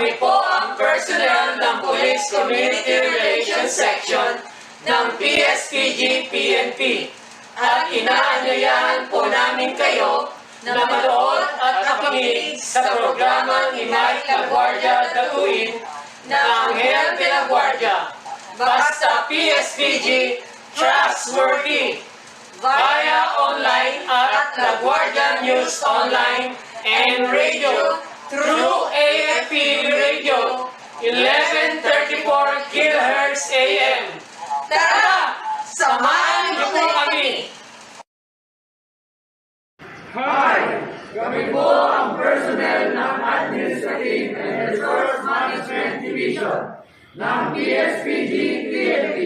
Kami po ang personnel ng Police Community Relations Section ng Pspg-PNP at inaanyayahan po namin kayo na manood at makinig sa programang Himay na Guardia datuin na Anghel de la Guardia, Basta Pspg, Trustworthy, via online at La Guardia News Online and Radio through AFP Radio 1134 kHz AM. Tara! Samahan niyo po kami! Hi! Kami po ang personnel ng Administrative and Resource Management Division ng Pspg-PNP.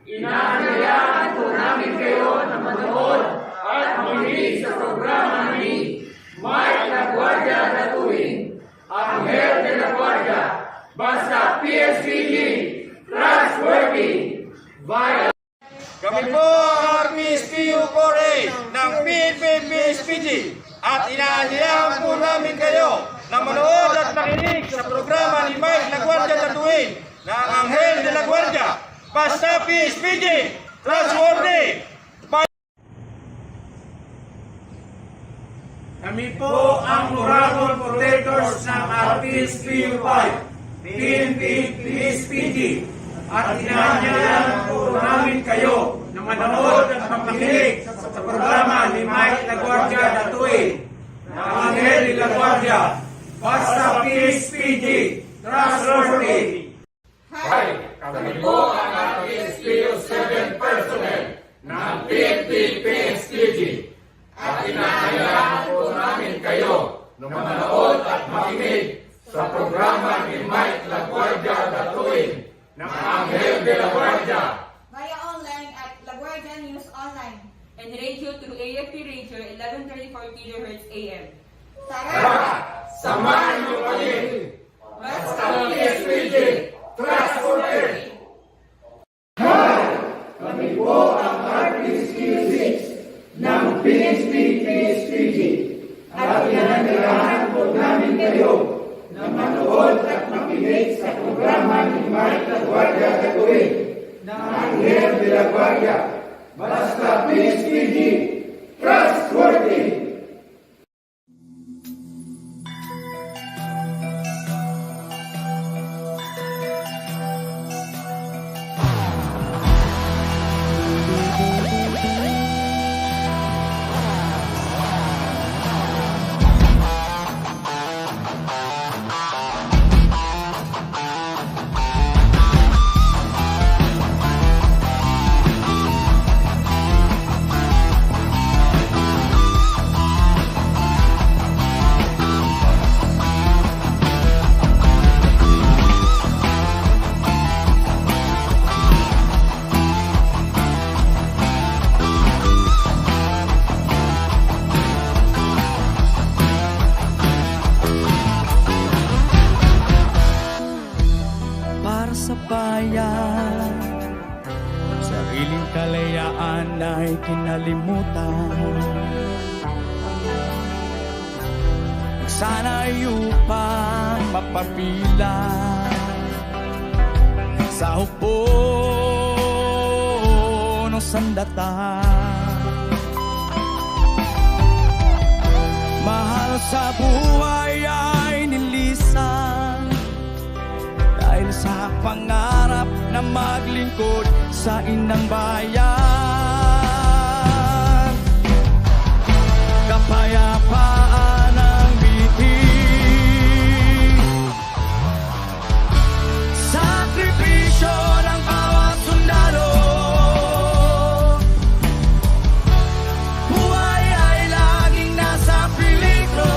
Inaanyayahan po namin kayo na manood at makinig sa programa ni Mike La Guardia datuin, Anghel de la Guardia, Basta Pspg, Trustworthy, via... Kami po ang RPSPU-4A ng Pspg at inaanyayahan po namin kayo na manood at makinig sa programa ni Mike La Guardia datuin ng Anghel de la Guardia, Basta Pspg, Trustworthy. Kami po ang Uragon Protectors ng RPSPU-5, PNP, Pspg, at inaanyayahan po namin kayo na manood at makinig sa programa ni Mike La Guardia datuin ng Anghel de la Guardia, Basta Pspg, Trustworthy. Hi! Kami po ang RPSPU-7 personnel ng PNP, Pspg, at inaanyayahan po namin kayo na manood at makinig sa programa ni Mike La Guardia datuin ng Anghel de la Guardia via online at La Guardia News Online and radio through AFP Radio 1134 kHz AM. Tara! Samahan niyo kami! Basta Pspg, Trustworthy! Hi! Kami po ang RPSPU-6 ng Pspg at inaanyayahan po namin kayo na manood at makinig sa programa ni Mike La Guardia datuin ng Anghel de la Guardia, Basta Pspg, Trustworthy. Sa bayan, sariling kalayaan ay kinalimutan. Sana upang mapapilan sa upo ng sandata. Mahal sa buhay ay nilisan dahil sa pangarap na maglingkod sa inang bayan. Kapayapaan ang bitin, sakripisyo ng bawat sundalo. Buhay ay laging nasa peligro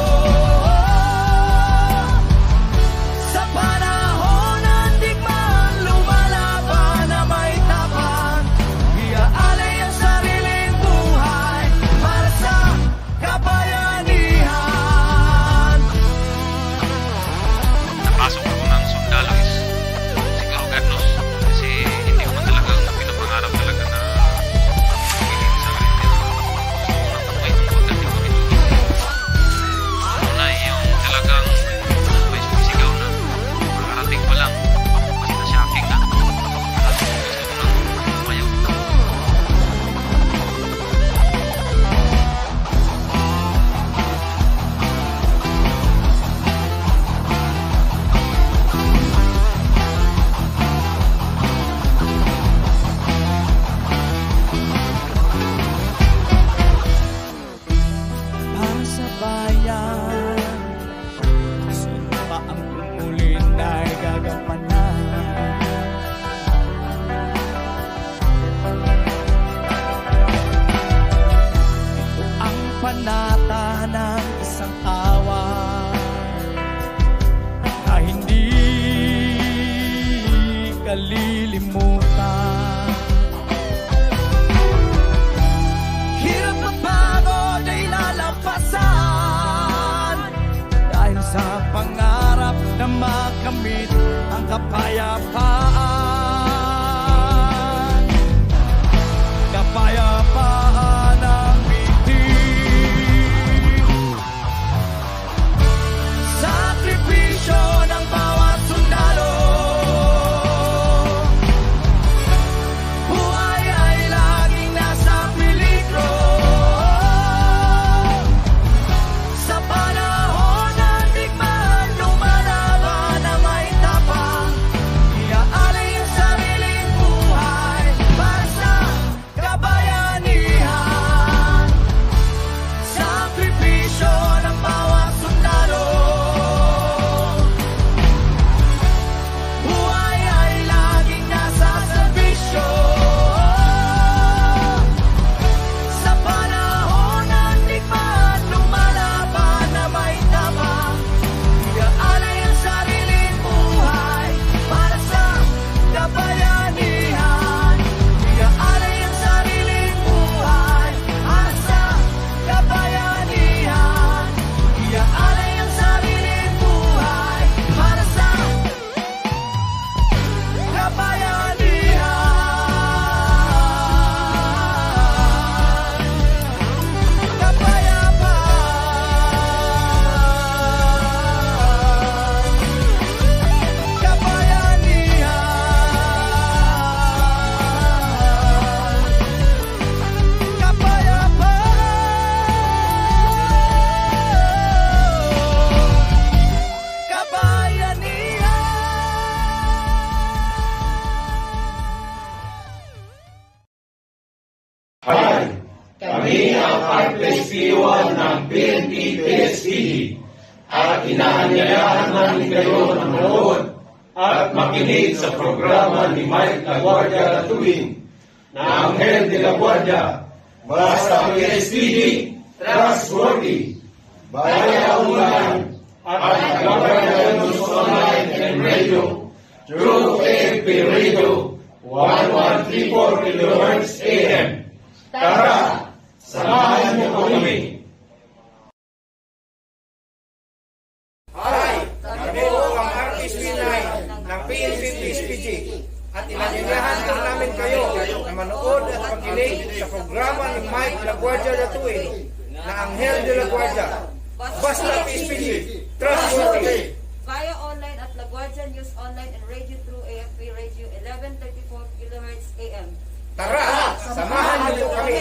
sa panahon ng digmaan, lumalaban na may tapang. Iaalay isang away na hindi kalilimutan. Hirap at pagod ay lalampasan dahil sa pangarap na makamit ang kapayapaan. Kapayapaan ang bitin. Sakripisyo ng bawat sundalo. Buhay ay laging nasa peligro. Sa panahon ng digmaan, lumalaban na may tapang. Iaalay ang sariling buhay para sa kabayanihan. Sakripisyo ng bawat sundalo. Buhay ay laging nasa serbisyo. Sa panahon ng digmaan, lumalaban na may tapang. Iaalay ang sariling buhay para sa kabayanihan. Iaalay ang sariling buhay para sa kabayanihan. Iaalay ang sariling buhay para sa kabayanihan. Hi! Kami ang RPSP-1 ng PNP Pspg at inaanyayahan namin kayo na manood at makinig sa programa ni Mike La Guardia na tuwing na Anghel de la Guardia, Basta Pspg, Trustworthy, Baya Online, at La Guardia News Online and Radio through AFP Radio 1134 kHz AM. Tara, samahan niyo kami. Hi! Kami po ang RPSP-9 ng PNP Pspg at inanyayahan din namin kayo na manood at makinig sa programa ni Mike La Guardia na tuwing na Anghel de la Guardia, Basta Pspg, Trustworthy. Via online at La Guardia News Online and Radio through AFP Radio 1134 kHz AM. Tara, samahan niyo kami.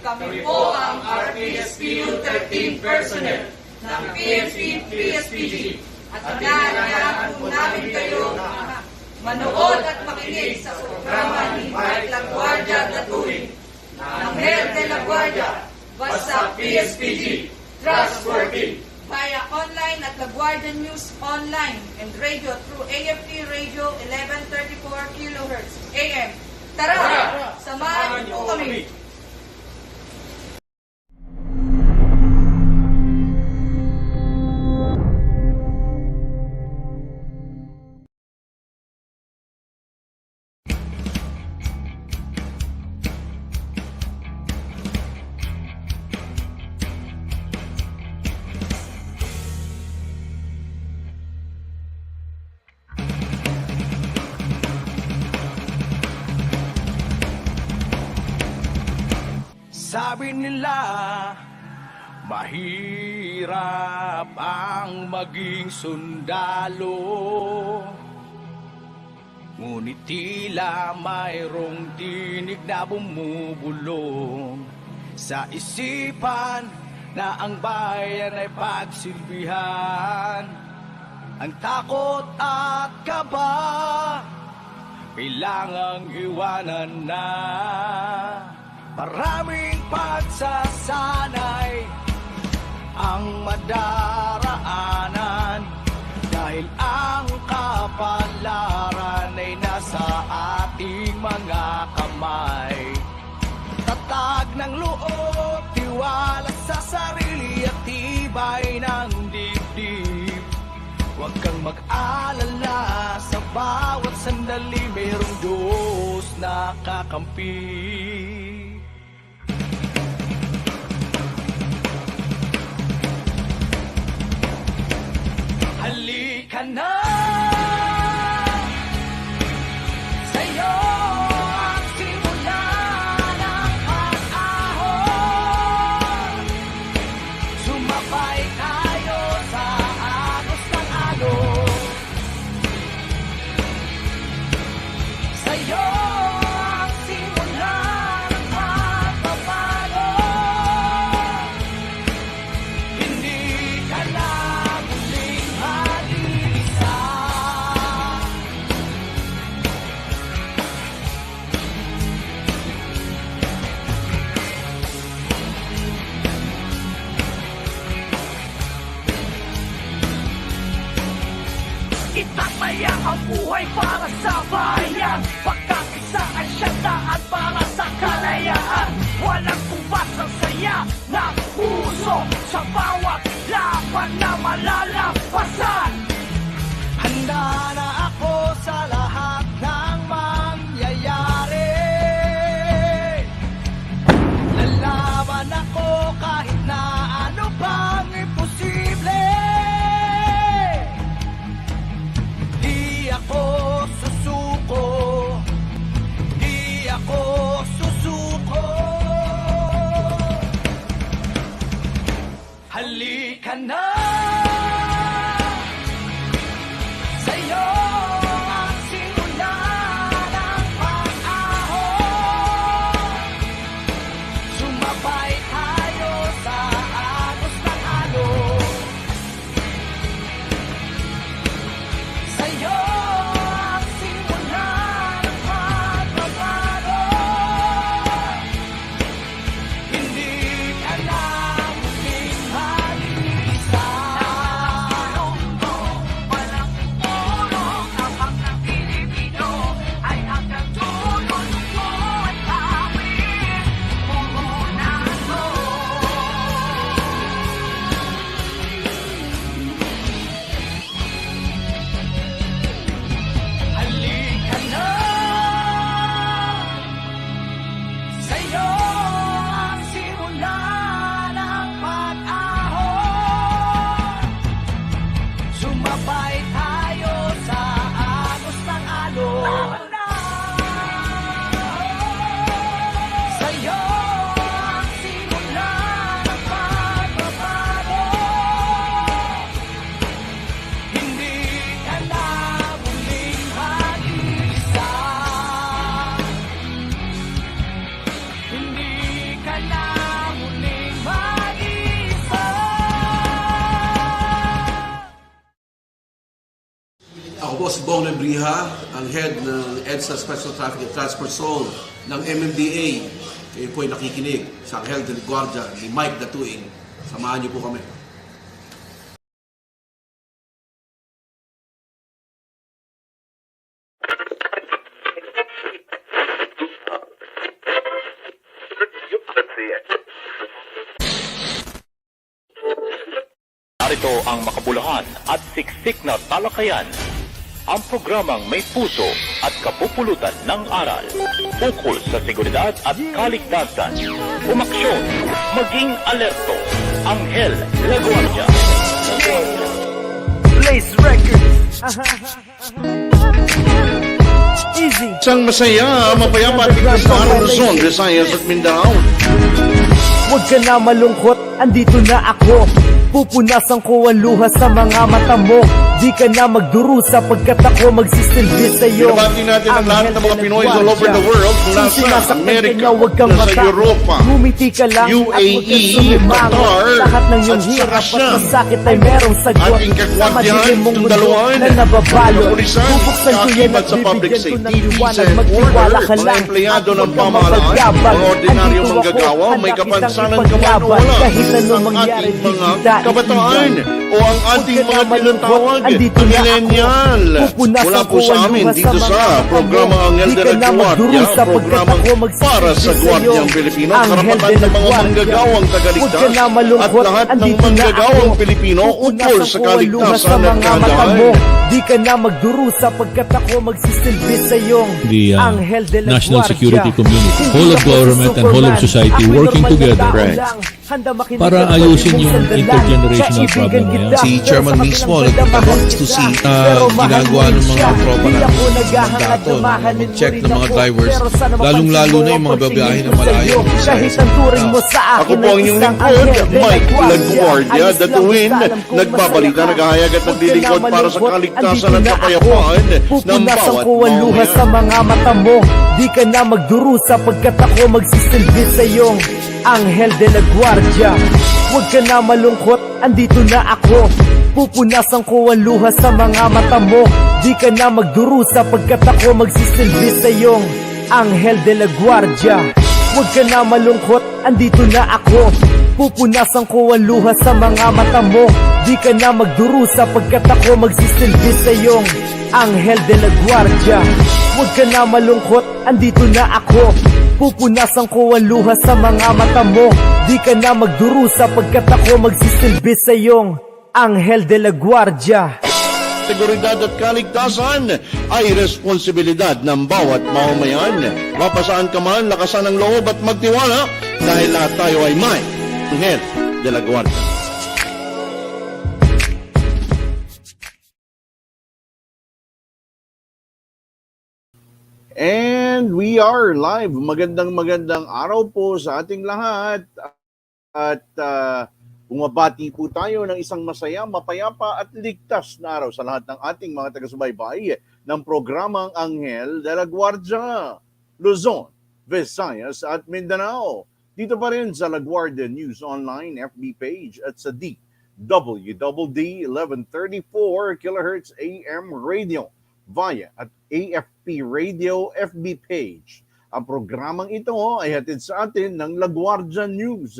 Kami po ang RPSPU-13 personnel ng PNP Pspg at inaanyayahan po namin kayo na manood at makinig sa programa ni Mike La Guardia na tuwing na Anghel de la Guardia, Basta Pspg, Trustworthy. Via online at La Guardia News Online and Radio through AFP Radio 1134 kHz AM. Tara, samahan niyo po kami. Sabi nila, mahirap ang maging sundalo. Ngunit tila mayroong tinig na bumubulong sa isipan na ang bayan ay pagsilbihan. Ang takot at kaba kailangang iwanan na. Maraming pagsasanay ang madaraanan dahil ang kapalaran ay nasa ating mga kamay. Tatag ng loob, tiwala sa sarili at tibay ng dibdib. Huwag kang mag-alala, sa bawat sandali mayroong Diyos na kakampi. Halika na, sa'yo ang simula ng pag-ahon. Sumabay tayo sa agos ng alon. Sa'yo ang simula ng pagbabago. Hindi ka na muling mag-iisa. Itataya ang buhay para sa bayan. Pagkakisa ang siyandaan para sa kalayaan. Walang kubas ang saya ng puso sa bawat laban na malalampasan. Handa na ako sa lahat ng mangyayari. Lalaban ako kahit na ano pang imposible. Di ako susuko, di ako susuko. Halika na, sa'yo ang simula ng pag-ahon. Sumabay tayo sa agos ng alon. Sa'yo ang simula ng pagbabago. Hindi ka na muling mag-iisa. Walang pupulong kapag ang Pilipino ay hanggang dulo mo at kawin. Puhunan mo. Halika na, sa'yo ang simula ng pag-ahon. Sumabay tayo sa agos ng alon. Sa'yo ang simula ng pagbabago. Hindi ka na muling mag-iisa. Hindi ka na muling mag-iisa. Ako po si Bong Lebriha, ang head ng EDSA Special Traffic and Transport Zone ng MMDA. Kayo po ay nakikinig sa Anghel del Guardia ni Mike Datuing. Samahan niyo po kami. Narito ang makabuluhan at siksik na talakayan. Ang programang may puso at kapupulutan ng aral ukol sa seguridad at kaligtasan. Umaksyon, maging alerto. Anghel de la Guardia. Blaze Records. Easy. Isang masaya, mapayapa at ligtas na araw Luzon, Visayas at Mindanao. Huwag ka na malungkot, andito na ako. Pupunasan ko ang luha sa mga mata mo. Di ka na magdurusa pagkat ako magsisilbi sa'yo. Binabati natin ang lahat ng mga Pinoy all over the world mula sa Amerika, nasa sa Europa, ngumiti ka lang UAE, at Qatar, lahat ng iyong at saka hirap siya. at masakit ay merong sagot. Ating Sa kagwardiyahan, madilim mong mundo tundaluan, na nababalo, kapulisan, bubuksan ko yan at kaakibat sa public bibigyan ko ng safety, liwanag. peace and Magtiwala order, ka mga lang empleyado at ng huwag kang pamahalaan, mapagyabang. mga ordinaryong Andito manggagawa, ako, may handa kapansanan kitang ka man o ipaglaban. wala, Kahit anong ang mangyari, ating mga di kita kabataan iiwan. o ang ating mga tinatawag na millennial. Mula po sa amin dito sa programa Anghel de la Guardia, programang para sa Guardiang Pilipino, karapatan ng mga manggagawang tagaligtas at lahat ng manggagawang Pilipino ukol sa kaligtasan at kahandaan. Di ka na magdurusa pagkat ako magsisilbi sa iyong the Anghel de la national Guardia. security community, Hindi whole of ako government and whole of Superman. society Ako'y working normal na together tao Right. lang. Handa makinig para at ayusin pwede mong yung sandalan. intergenerational Sa ibigan problem na yan. kita, Si pero Chairman sa mismo kabilang banda, nagpunta mahal to kita. see Pero mahal ginagawa mo ng rin mga siya. tropa Di natin, ako naghahangad mandato, na mahalin mo check rin ng mga ako. drivers, Pero sana mapansin lalong-lalo mo na yung mga ang babiyahe na pagtingin ko malayo. sa'yo. Kahit ang turing mo sa Ako akin po ang ay inyong isang lingkod, Anghel de la Mike Guardia. Lagguardia, Ayos lang datuwin, basta alam kong nagbabalita, masaya ka. naghahayag at Huwag ka naglilingkod na para sa malungkot, kaligtasan andito at na kapayapaan ako. ng Pupunasan bawat ko ang luha mamamayan. sa mga mata mo. Di ka na magdurusa pagkat ako magsisilbi sa iyong Anghel de la Guardia. Huwag ka na malungkot, andito na ako. Pupunasan ko ang luha sa mga mata mo. Di ka na magdurusa pagkat ako magsisilbi sa iyong Anghel de la Guardia. Huwag ka na malungkot, andito na ako. Pupunasan ko ang luha sa mga mata mo. Di ka na magdurusa pagkat ako magsisilbi sa iyong Anghel de la Guardia. Huwag ka na malungkot, andito na ako. Pupunasan ko ang luha sa mga mata mo. Di ka na magdurusa pagkat ako magsisilbi sa iyong Anghel de la Guardia. Seguridad at kaligtasan ay responsibilidad ng bawat mamamayan. Mapasaan ka man, lakasan ang loob at magtiwala dahil lahat tayo ay may Anghel de la Guardia. And we are live. Magandang araw po sa ating lahat. At bumabati po tayo ng isang masaya, mapayapa at ligtas na araw sa lahat ng ating mga taga-subaybay ng programang Anghel de la Guardia, Luzon, Visayas at Mindanao. Dito pa rin sa La Guardia News Online FB page at sa DWWD 1134 kHz AM radio via at AFP Radio FB page. Ang programang ito ay hatid sa atin ng La Guardia News,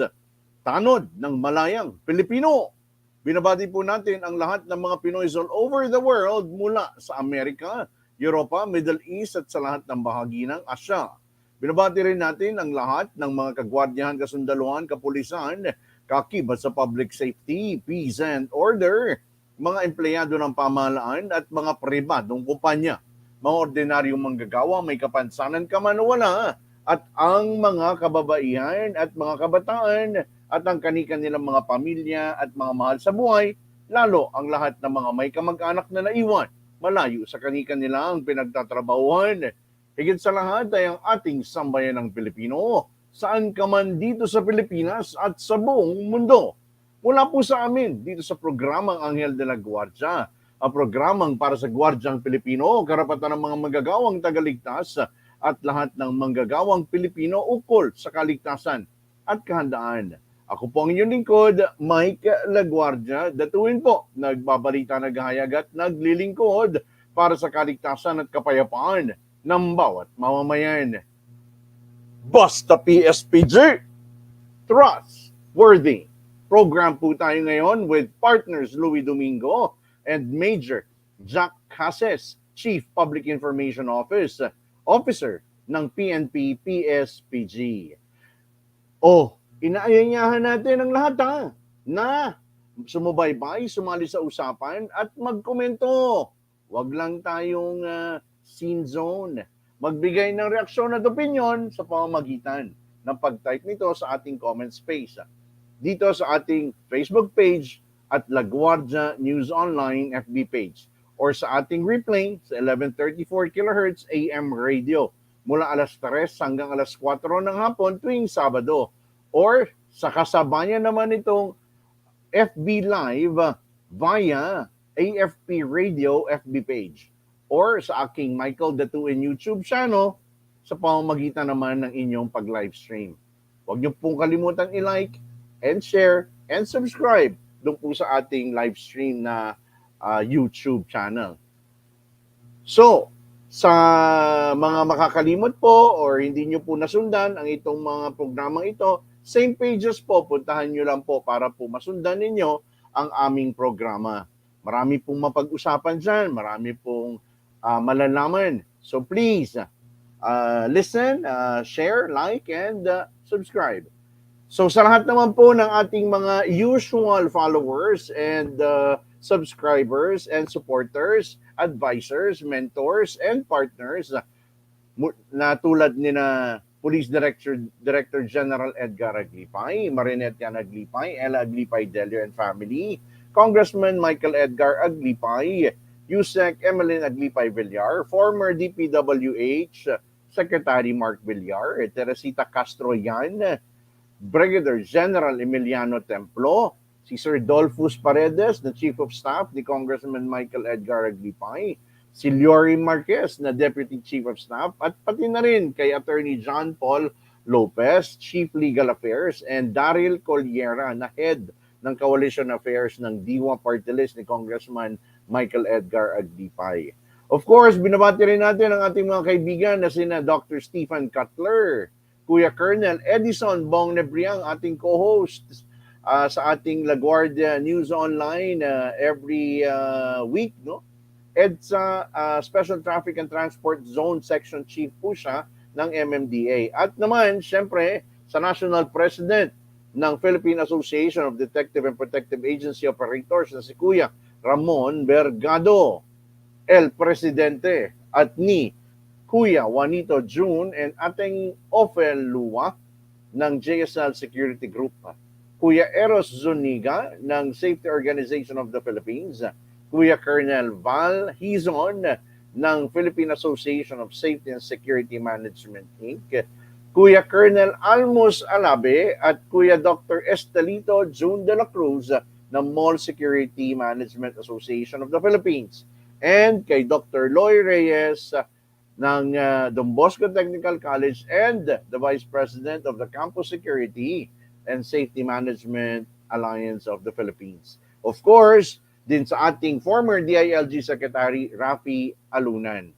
tanod ng malayang Pilipino. Binabati po natin ang lahat ng mga Pinoy all over the world mula sa Amerika, Europa, Middle East at sa lahat ng bahagi ng Asya. Binabati rin natin ang lahat ng mga kagwardiyahan, kasundaluhan, kapulisan, kaakibat sa public safety, peace and order, mga empleyado ng pamahalaan at mga pribadong kumpanya, mga ordinaryong manggagawa, may kapansanan ka man o wala, at ang mga kababaihan at mga kabataan at ang kani-kanilang mga pamilya at mga mahal sa buhay, lalo ang lahat ng mga may kamag-anak na naiwan malayo sa kani-kanilang pinagtatrabahuhan. Higit sa lahat ay ang ating sambayanang Pilipino, saan ka man dito sa Pilipinas at sa buong mundo. Mula po sa amin dito sa programang Anghel de la Guardia, ang programang para sa Guardiang Pilipino, karapatan ng mga manggagawang tagaligtas at lahat ng manggagawang Pilipino ukol sa kaligtasan at kahandaan. Ako po ang inyong lingkod, Mike Laguardia. Datuin po, nagbabalita, naghahayag at naglilingkod para sa kaligtasan at kapayapaan ng bawat mamamayan. Basta Pspg, Trustworthy. Program po tayo ngayon with partners Louis Domingo and Major Jack Cases, Chief Public Information Officer ng PNP Pspg. Inaanyayahan natin ang lahat na sumubaybay, sumali sa usapan at magkomento. Huwag lang tayong scene zone. Magbigay ng reaksyon at opinion sa pamamagitan ng pag-type nito sa ating comment space. Dito sa ating Facebook page at La Guardia News Online FB page or sa ating replay sa 1134 kHz AM radio mula alas 3 hanggang alas 4 ng hapon tuwing Sabado or Sa kasabayan naman itong FB Live via AFP Radio FB page or sa aking Michael the 2 in YouTube channel sa pamamagitan naman ng inyong pag-live stream. Huwag niyo pong kalimutan i-like and share and subscribe doon po sa ating live stream na YouTube channel. So, sa mga makakalimot po or hindi nyo po nasundan ang itong mga programang ito, same pages po, puntahan nyo lang po para po masundan ninyo ang aming programa. Marami pong mapag-usapan dyan, marami pong malalaman. So please, listen, share, like, and subscribe. So sa lahat naman po ng ating mga usual followers and subscribers and supporters, advisors, mentors, and partners na tulad ni na Police Director General Edgar Aglipay, Marinette Yan Aglipay, Ella Aglipay Delio and family, Congressman Michael Edgar Aglipay, Yusek Emeline Aglipay Villar, former DPWH Secretary Mark Villar, Teresita Castro Yan, Brigadier General Emiliano Templo, si Sir Dolphus Paredes, na Chief of Staff ni Congressman Michael Edgar Aglipay, si Lori Marquez na Deputy Chief of Staff, at pati na rin kay Attorney John Paul Lopez, Chief Legal Affairs, and Daryl Colliera na Head ng Coalition Affairs ng Diwa Party List ni Congressman Michael Edgar Aglipay. Of course, binabati rin natin ang ating mga kaibigan na sina Dr. Stephen Cutler, Kuya Colonel Edison Bong Nebriang, ating co-host sa ating La Guardia News Online every week, no? EDSA Special Traffic and Transport Zone Section Chief po siya ng MMDA. At naman, syempre, sa National President ng Philippine Association of Detective and Protective Agency Operators na si Kuya Ramon Bergado, El Presidente, at ni Kuya Juanito June and ating Ofel Lua ng JSL Security Group, Kuya Eros Zuniga ng Safety Organization of the Philippines, Kuya Colonel Val Hizon ng Philippine Association of Safety and Security Management Inc., Kuya Colonel Almos Alabe at Kuya Dr. Estelito June de la Cruz ng Mall Security Management Association of the Philippines, and kay Dr. Loy Reyes ng Don Bosco Technical College and the Vice President of the Campus Security and Safety Management Alliance of the Philippines. Of course, din sa ating former DILG Secretary Rafi Alunan.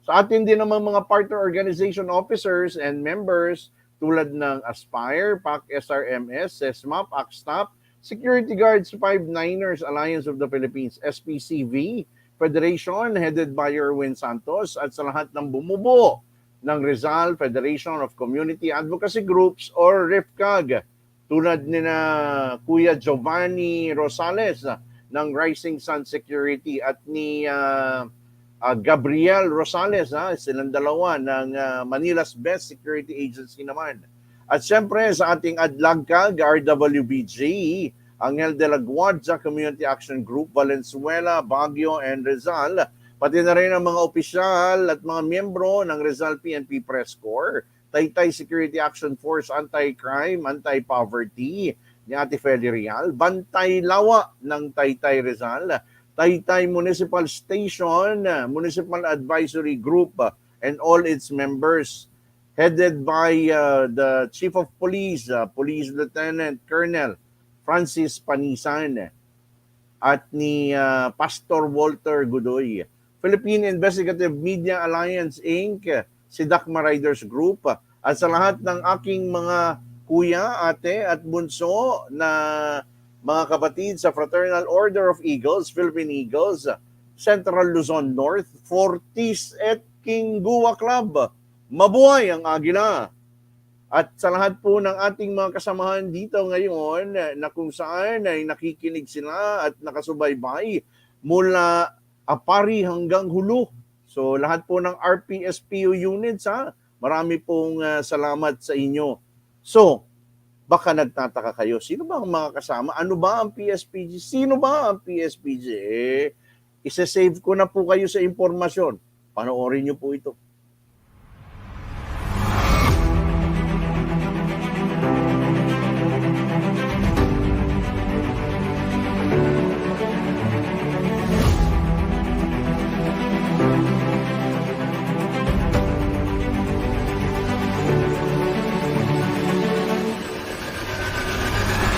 Sa atin din naman mga partner organization officers and members tulad ng Aspire, PAC SRMS, SESMA, PACSTOP, Security Guards 59ers Alliance of the Philippines, SPCV, Federation headed by Erwin Santos, at sa lahat ng bumubuo ng Rizal Federation of Community Advocacy Groups or RIFCAG, tulad ni na Kuya Giovanni Rosales ng Rising Sun Security at ni Gabriel Rosales, silang dalawa ng Manila's Best Security Agency naman. At syempre sa ating Adlagcag, RWBG, Anghel de la Guardia Community Action Group, Valenzuela, Baguio, and Rizal, pati na rin ang mga opisyal at mga miyembro ng Rizal PNP Press Corps, Taytay Security Action Force, Anti-Crime, Anti-Poverty ni Ate Feli Real, Bantay Lawa ng Taytay Rizal, Taytay Municipal Station, Municipal Advisory Group, and all its members, headed by the Chief of Police, Police Lieutenant Colonel Francis Panisan, at ni Pastor Walter Godoy, Philippine Investigative Media Alliance Inc., si Dakma Riders Group, at sa lahat ng aking mga kuya, ate, at bunso na mga kapatid sa Fraternal Order of Eagles, Philippine Eagles, Central Luzon North, Fortis at Kingua Club. Mabuhay ang Agila! At sa lahat po ng ating mga kasamahan dito ngayon na kung saan ay nakikinig sila at nakasubaybay mula Apari hanggang Hulu. So lahat po ng RPSPU units, marami pong salamat sa inyo. So, baka nagtataka kayo, sino ba ang mga kasama? Ano ba ang PSPG? Sino ba ang PSPG? Isa-save ko na po kayo sa impormasyon. Panoorin niyo po ito.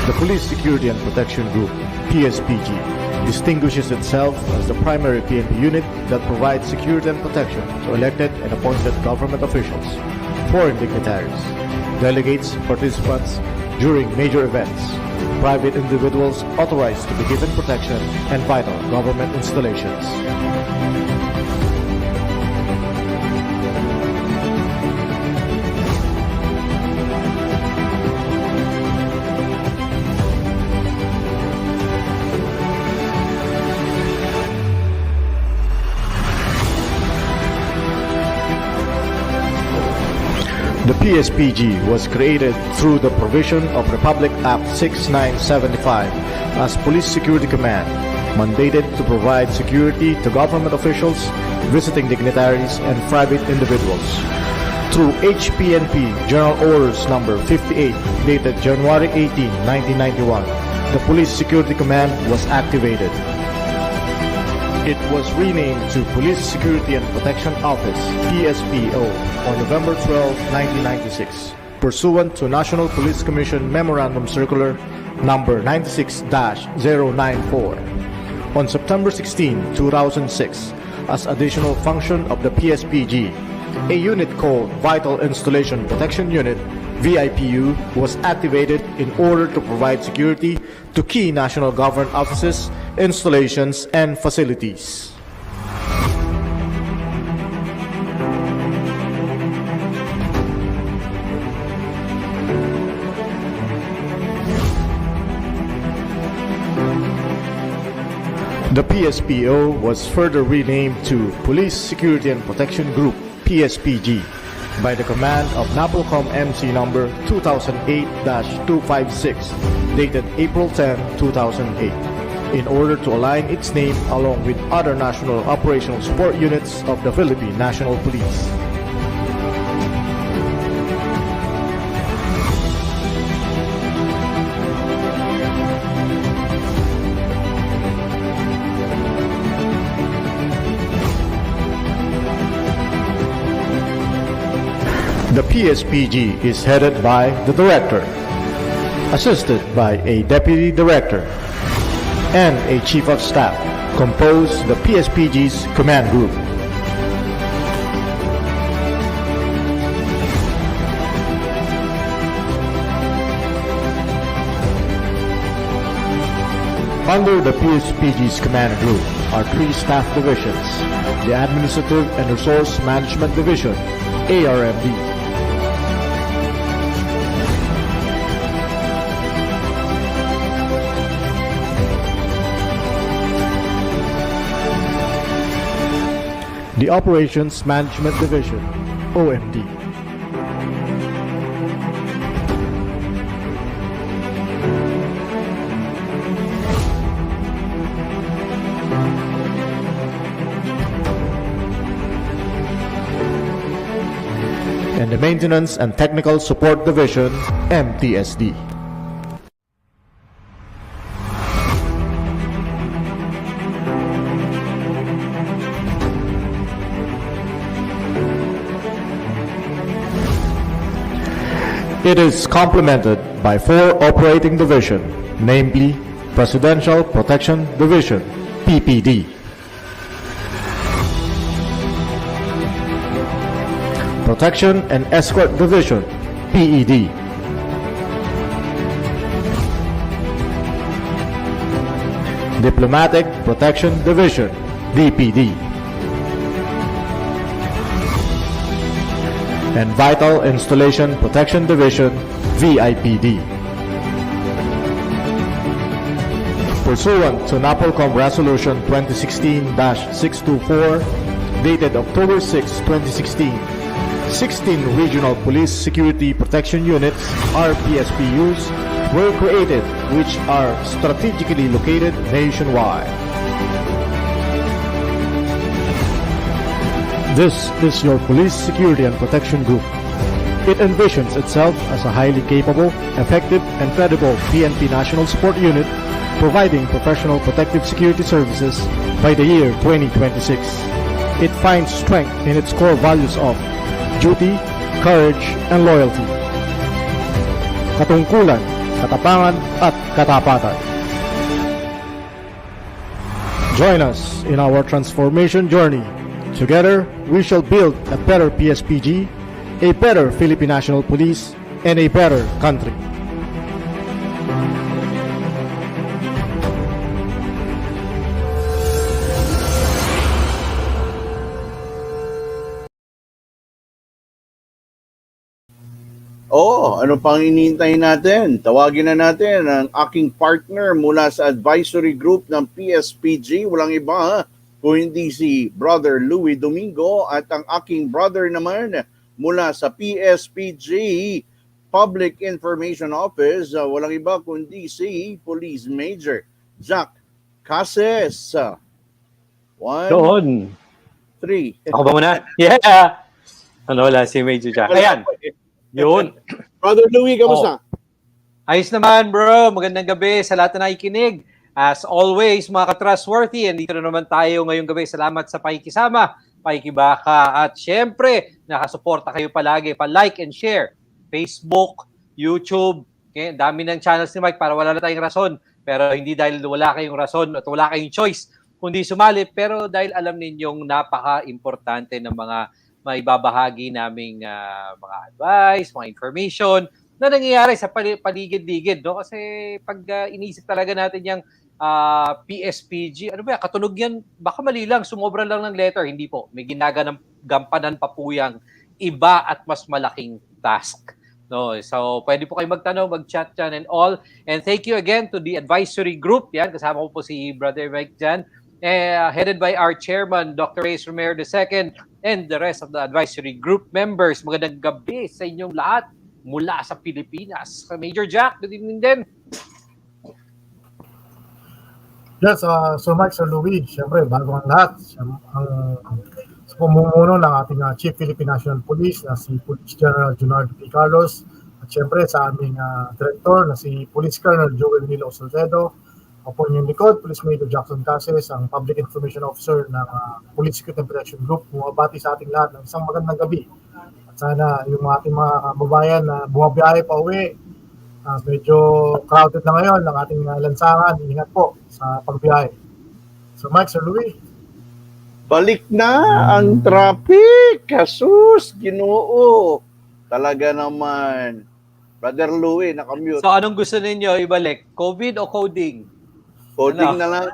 The Police Security and Protection Group, PSPG, distinguishes itself as the primary PNP unit that provides security and protection to elected and appointed government officials, foreign dignitaries, delegates, participants during major events, private individuals authorized to be given protection, and vital government installations. The PSPG was created through the provision of Republic Act 6975 as Police Security Command, mandated to provide security to government officials, visiting dignitaries, and private individuals. Through HPNP General Orders Number 58, dated January 18, 1991, the Police Security Command was activated. It was renamed to Police Security and Protection Office, PSPO, on November 12, 1996, pursuant to National Police Commission Memorandum Circular Number 96-094. On September 16, 2006, as additional function of the PSPG, a unit called Vital Installation Protection Unit, VIPU, was activated in order to provide security to key national government offices, installations, and facilities. The PSPO was further renamed to Police Security and Protection Group, PSPG, by the command of NAPOLCOM MC number 2008-256, dated April 10, 2008, in order to align its name along with other national operational support units of the Philippine National Police. The PSPG is headed by the Director, assisted by a Deputy Director, and a Chief of Staff, compose the PSPG's command group. Under the PSPG's command group are three staff divisions: the Administrative and Resource Management Division, ARMD, the Operations Management Division, OMD, and the Maintenance and Technical Support Division, MTSD. It is complemented by four operating divisions, namely Presidential Protection Division, PPD, Protection and Escort Division, PED, Diplomatic Protection Division, DPD, and Vital Installation Protection Division, VIPD. Pursuant to NAPOLCOM Resolution 2016-624, dated October 6, 2016, 16 Regional Police Security Protection Units, RPSPUs, were created, which are strategically located nationwide. This is your Police Security and Protection Group. It envisions itself as a highly capable, effective, and credible PNP National Support Unit, providing professional protective security services by the year 2026. It finds strength in its core values of duty, courage, and loyalty. Katungkulan, katapangan at katapatan. Join us in our transformation journey. Together, we shall build a better PSPG, a better Philippine National Police, and a better country. Ano pang hinihintay natin? Tawagin na natin ang aking partner mula sa advisory group ng Pspg. Walang iba kung hindi si Brother Louie Domingo at ang aking brother naman mula sa Pspg Public Information Office. Walang iba kundi si Police Major Jack Cases. 1, Doon. 3. Ako ba muna? Yeah! Ano, wala si Major Jack. Ayan. Yun. Brother Louie, kamusta? Ayos naman, bro. Magandang gabi sa lahat na nakikinig. As always, mga ka-trustworthy, andito na naman tayo ngayong gabi. Salamat sa pakikisama, pakikibaka, at syempre, nakasuporta kayo palagi. Pa-like and share. Facebook, YouTube, okay? Dami ng channels ni Mike para wala na tayong rason. Pero hindi dahil wala kayong rason at wala kayong choice, kundi sumali. Pero dahil alam ninyong napaka-importante ng mga maibabahagi naming mga advice, mga information na nangyayari sa paligid-ligid, no? Kasi pag inisip talaga natin yung PSPG, ano ba, katunog yan, baka mali lang, sumobra lang ng letter. Hindi po, may gampanan pa po yung iba at mas malaking task. No, so pwede po kayo magtanong, mag-chat dyan and all. And thank you again to the advisory group. Yan, kasama ko po si Brother Mike dyan. Headed by our chairman, Dr. Reyes Romero II, and the rest of the advisory group members. Magandang gabi sa inyong lahat mula sa Pilipinas. Major Jack, good evening din. Yes, Sir Mike, Sir Louie, siyempre, bago ang lahat, sa pamumuno ng ating Chief Philippine National Police na si Police General Junardo P. Carlos, at siyempre sa aming Director na si Police Colonel Joel Nilo Salcedo. Ako po yung likod, Police Major Jackson Cases, ang Public Information Officer ng Police Security and Protection Group. Bumabati sa ating lahat ng isang magandang gabi. At sana yung ating mga kababayan na bumabiyahe pa uwi, medyo crowded na ngayon ng ating lansangan. Ingat po sa pagbiyahe. So Mike, Sir Louie. Balik na ang traffic. Jesus, Ginoo. Talaga naman. Brother Louie, nakamute. So anong gusto ninyo ibalik? COVID o coding? Coding na lang.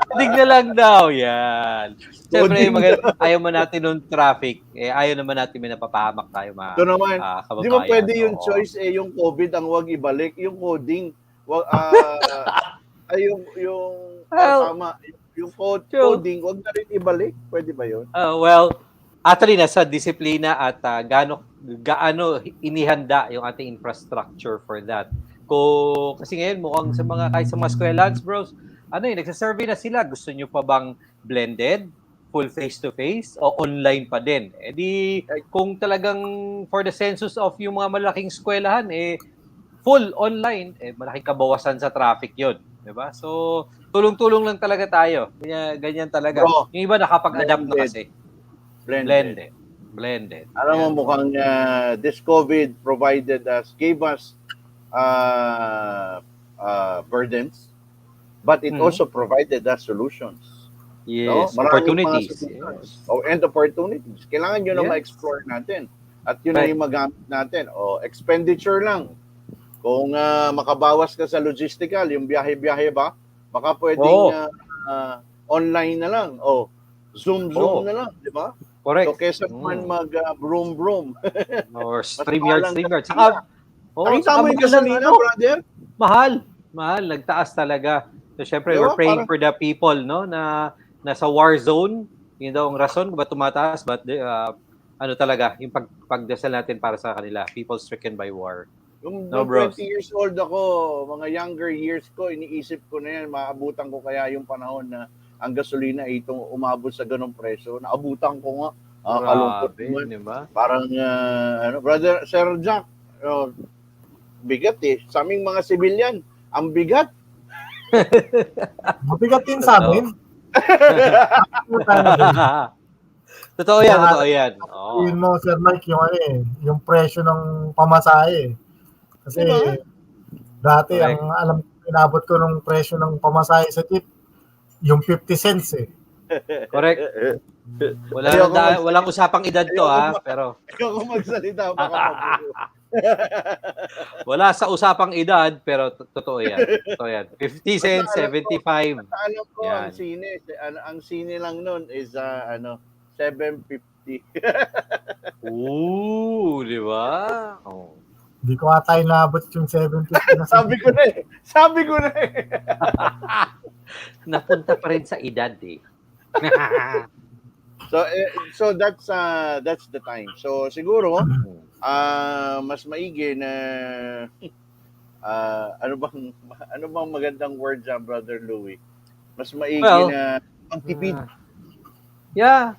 Coding na lang daw. Yan. Siyempre, ayaw mo natin nung traffic. Ayaw naman natin may napapahamak tayo mga ito naman, kababayan. di ba pwede yung choice, yung COVID ang wag ibalik, yung coding, tama, yung coding, wag na rin ibalik. Pwede ba yun? Well, actually, nasa disiplina at gaano inihanda yung ating infrastructure for that. Kasi ngayon mukhang kahit sa mga eskwelahan, bros, nagsasurvey na sila. Gusto nyo pa bang blended, full face-to-face, o online pa din? Kung talagang for the census of yung mga malaking eskwelahan, full online, malaking kabawasan sa traffic yon, diba? So, tulong-tulong lang talaga tayo. Ganyan talaga. Bro, yung iba nakapag-adapt na kasi. Blended. Alam mo, mukhang this COVID gave us burdens, but it also provided us solutions. Yes, no? opportunities. Yes. And opportunities. Kailangan yun na ma-explore natin. At yun na yung magamit natin. Expenditure lang. Kung makabawas ka sa logistical, yung biyahe-biyahe ba, baka pwedeng online na lang. Zoom na lang, di ba? Correct. So, kesa man mag-broom. Or StreamYard. Saka, nakita mo yung gasolina, brother? Mahal. Nagtaas talaga. So, syempre, we're praying for the people, no? Na nasa war zone. Yun daw ang rason kung ba tumataas. But, talaga, yung pagdasal natin para sa kanila. People stricken by war. Yung 20 years old ako, mga younger years ko, iniisip ko na yan, maabutan ko kaya yung panahon na ang gasolina ay itong umabot sa ganong presyo. Naabutan ko nga. Kalungkot naman. Diba? Parang, brother, Sir Jack, bigat sa aming mga civilian, ang bigat. Mabigat din sa amin. Totoo yan. Yun mo, Sir Mike, yung presyo ng pamasahe. Kasi, Dati, Correct. ang alam ko, inabot ko nung presyo ng pamasahe sa jeep, yung 50 cents eh. Correct. Ayoko Walang usapang edad to pero Ayoko magsalita, baka mabuo. wala sa usapang edad pero totoo yan. Totoo yan. 50 cents, Basta alam ko, 75. basta alam ko ang Yan. sine, ang sine lang nun is 750. Ooh, di ba? Oh. Hindi ko ata inabot yung 750 na Sabi ko na eh. Sabi ko na eh. Napunta pa rin sa edad eh. So that's the time. So siguro mas maigi na ano bang magandang word dyan, Brother Louie? Mas maigi na magtipid. Yeah.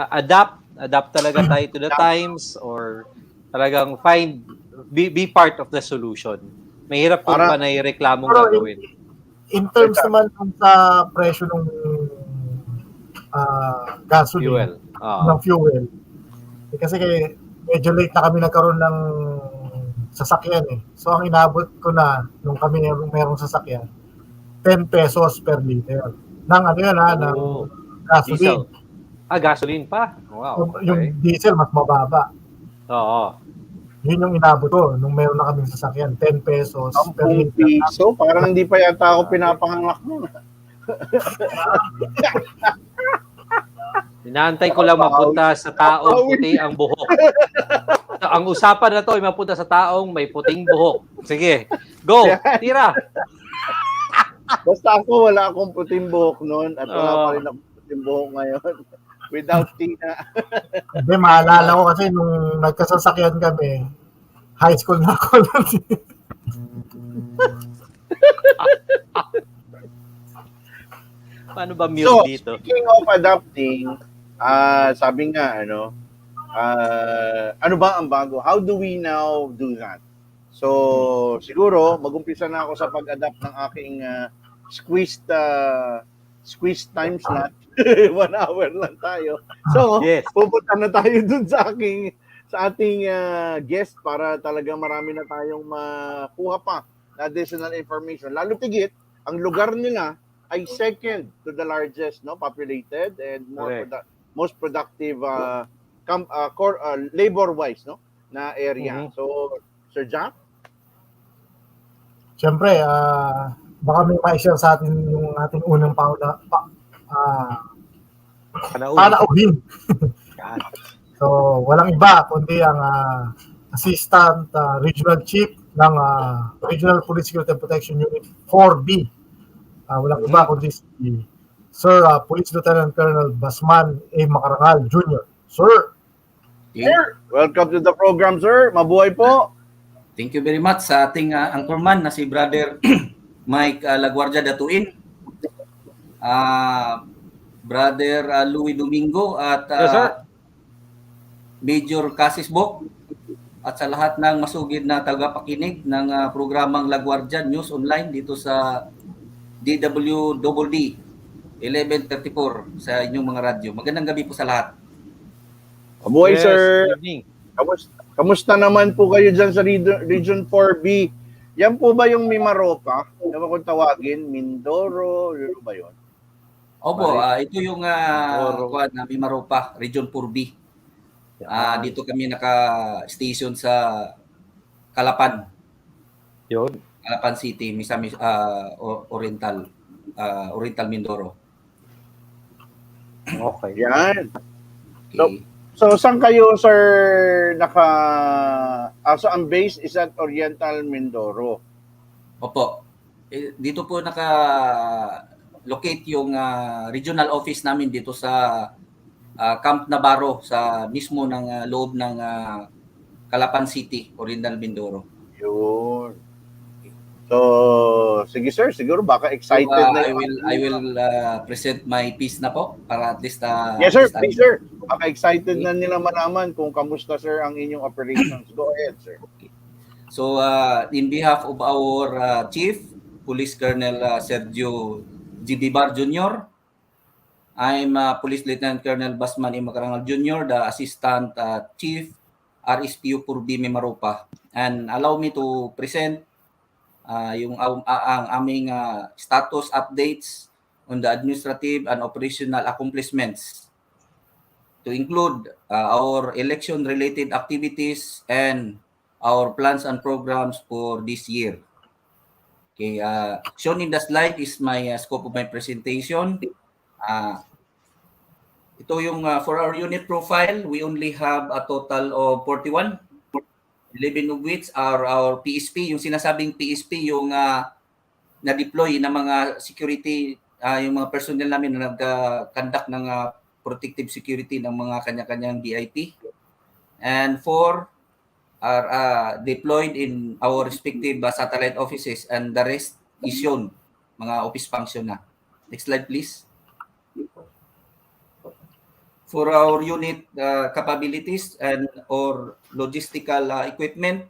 Adapt talaga tayo to the times or talagang be part of the solution. Mahirap kung panay-reklamong gagawin. In terms naman sa presyo ng gasoline, ng fuel. Kasi medyo late na kami nagkaroon ng sasakyan eh. So ang inabot ko na nung kami merong sasakyan, 10 pesos per liter. Ng ng gasoline. Diesel. Gasoline pa? Wow. Okay. Yung diesel mas mababa. Oo. Yun yung inabot ko nung meron na kaming sasakyan, 10 pesos per liter. So parang hindi pa yata ako pinapanganak nun. Inaantay ko lang mapunta sa taong puti ang buhok. Ang usapan na to ay mapunta sa taong may puting buhok. Sige, go, tira. Basta ako, wala akong puting buhok noon at wala pa rin akong puting buhok ngayon. Without Tina. Hindi, maalala ko kasi nung nagkasasakyan kami, high school na ako. Paano ba mute dito? Speaking of adapting, sabi nga, ano ba ang bago? How do we now do that? So, siguro, mag-umpisa na ako sa pag-adapt ng aking squeezed time slot. 1 hour lang tayo. So, pupunta na tayo dun sa ating guest para talaga marami na tayong makuha pa na additional information. Lalo tigit, ang lugar nila ay second to the largest, populated and most productive labor-wise, na area. So, Sir Jack? Siyempre, baka may ma-share sa atin yung ating unang panauhin. So, walang iba kundi ang Assistant Regional Chief ng Regional Police Security and Protection Unit 4B. Walang iba kundi si Sir Police Lieutenant Colonel Basman A. Macarangal Jr. Sir! Sir, welcome to the program, sir. Mabuhay po. Thank you very much sa ating anchorman na si Brother Mike Guardia datuin. Brother Louie Domingo at Major Cassis Bok at sa lahat ng masugid na tagapakinig ng programang Guardia News Online dito sa DWDD 1134 sa inyong mga radyo. Magandang gabi po sa lahat. Mabuhay, sir. Kamusta naman po kayo dyan sa Region 4B? Yan po ba yung Mimaropa? Ano kung tawagin? Mindoro? Yun ba yun? Opo, ito yung Mimaropa, Region 4B. Dito kami naka-station sa Calapan. Yun. Calapan City, Misamis, Oriental Mindoro. Okay. Yan. Okay. So saan kayo, sir, so ang base is at Oriental Mindoro? Opo. Dito po naka-locate yung regional office namin dito sa Camp Navarro sa mismo ng loob ng Calapan City, Oriental Mindoro. Yun. So, sige sir, siguro baka excited na. I will present my piece na po para at least yes sir, please sir. Baka excited na nila malaman kung kamusta sir ang inyong operations. Go ahead sir. Okay. So, in behalf of our Chief, Police Colonel Sergio G. Bar Jr., I'm Police Lieutenant Colonel Basman E. Macarangal Jr., the Assistant Chief, RSPU 4B Mimaropa. And allow me to present ang aming status updates on the administrative and operational accomplishments to include our election-related activities and our plans and programs for this year. Okay, shown in the slide is my scope of my presentation. Ito yung for our unit profile, we only have a total of 41. 11 of which are our PSP, yung sinasabing PSP, yung na-deploy na mga security, yung mga personnel namin na nag-conduct ng protective security ng mga kanya-kanyang DIT. And 4 are deployed in our respective satellite offices, and the rest is shown, mga office function na. Next slide, please. For our unit capabilities and or logistical equipment,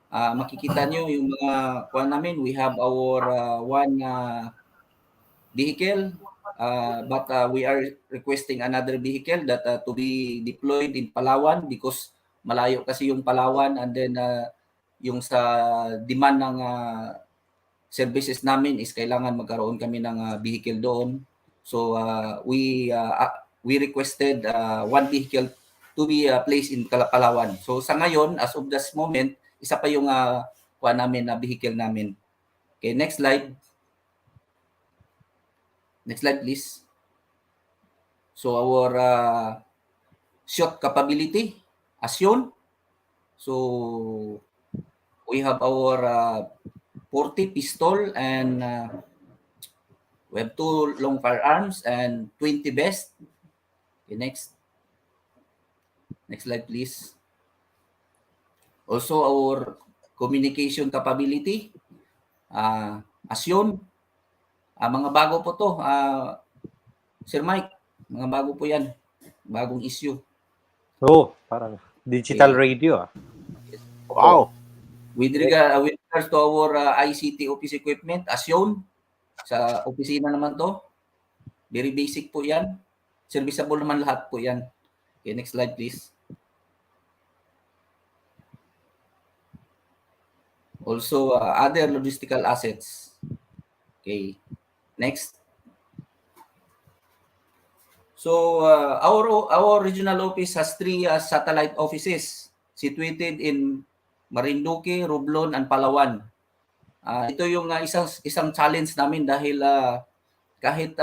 makikita nyo yung mga kuha namin. We have our one vehicle, but we are requesting another vehicle that to be deployed in Palawan because malayo kasi yung Palawan, and then yung sa demand ng services namin is kailangan magkaroon kami ng vehicle doon. So we requested one vehicle to be placed in Palawan. So sa ngayon, as of this moment, isa pa yung kuha namin na vehicle namin. Okay, next slide. Next slide, please. So our shot capability, as shown. So we have our 40 pistol and we have 2 long firearms and 20 vest. Okay, next. Next slide, please. Also, our communication capability, as yun, mga bago po to, Sir Mike, mga bago po yan, bagong issue. Oh, parang digital radio. Wow. With regards to our ICT office equipment, as yun, sa opisina naman to, very basic po yan. Serviceable naman lahat po yan. Okay, next slide, please. Also, other logistical assets. Okay, next. So, our regional office has 3 satellite offices situated in Marinduque, Romblon, and Palawan. Ito yung isang challenge namin dahil kahit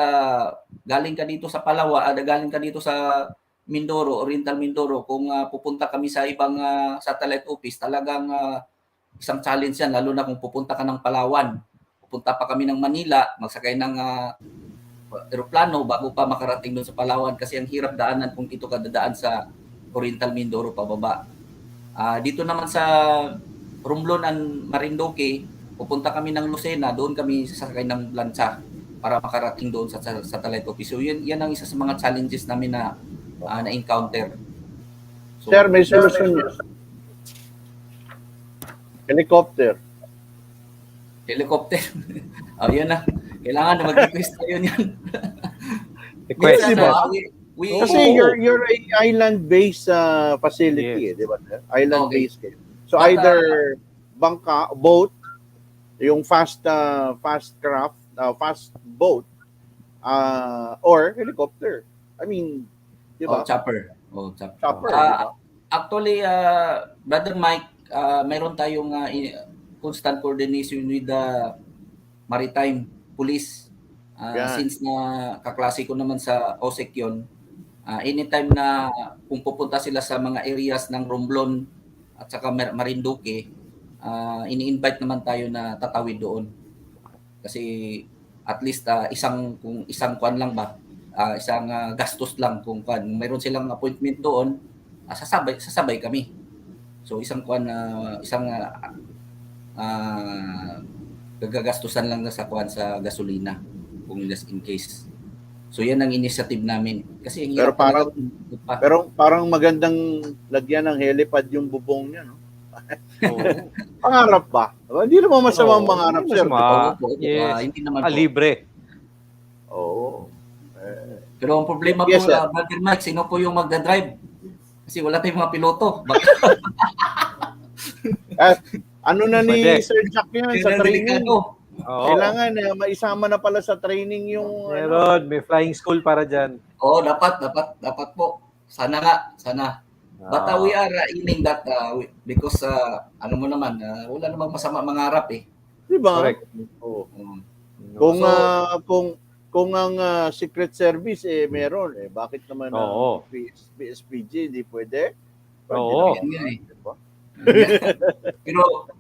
galing ka dito sa Palawan, galing ka dito sa Mindoro, Oriental Mindoro, kung pupunta kami sa ibang satellite office, talagang isang challenge yan, lalo na kung pupunta ka ng Palawan. Pupunta pa kami ng Manila, magsakay ng aeroplano bago pa makarating doon sa Palawan kasi ang hirap daanan kung dito ka dadaan sa Oriental Mindoro pababa. Dito naman sa Romblon and Marinduque, pupunta kami ng Lucena, doon kami sasakay ng lancha para makarating doon sa satellite office. So yan ang isa sa mga challenges namin na na-encounter. So, Sir, may solusyon niyo. Helicopter. Helicopter. Yun na. Kailangan na mag-request tayo niyan. Request ba? Kasi you're a island-based facility, di ba? Island-based kayo. So either bangka, boat, yung fast craft, fast boat, or helicopter. I mean, di ba? Chopper. Chopper. Actually, Brother Mike, mayroon tayong constant coordination with the Maritime Police. Since na kaklase ko naman sa OSEC yun, anytime na kung pupunta sila sa mga areas ng Romblon at saka Marinduque, ini-invite naman tayo na tatawid doon. Kasi at least isang kwan lang ba, isang gastos lang kung mayroon silang appointment doon, sasabay kami. So isang gagastusan lang na sa gasolina kung just in case. So yan ang initiative namin. Kasi pero parang magandang lagyan ng helipad yung bubong niya, no? Pangarap ba? Hindi naman masamang pangarap, sir. Yes. Hindi naman po. Libre. Oo. Pero ang problema po, Brother Mike, sino po yung magdadrive? Kasi wala tayong mga piloto. Ano na ni Pwede. Sir Jack yan sa Pero training? delikado. Oo. Kailangan maisama na pala sa training yung Meron, may flying school para dyan. Oo, dapat po. Sana nga, sana. But we Ah. are aiming that because ano mo naman, wala namang masama mangarap eh. Di ba? Correct. Oo. Mm. Kung So, kung ang Secret Service meron bakit naman ang Oo. PSPG hindi pwede? Oo. yun nga eh. Pero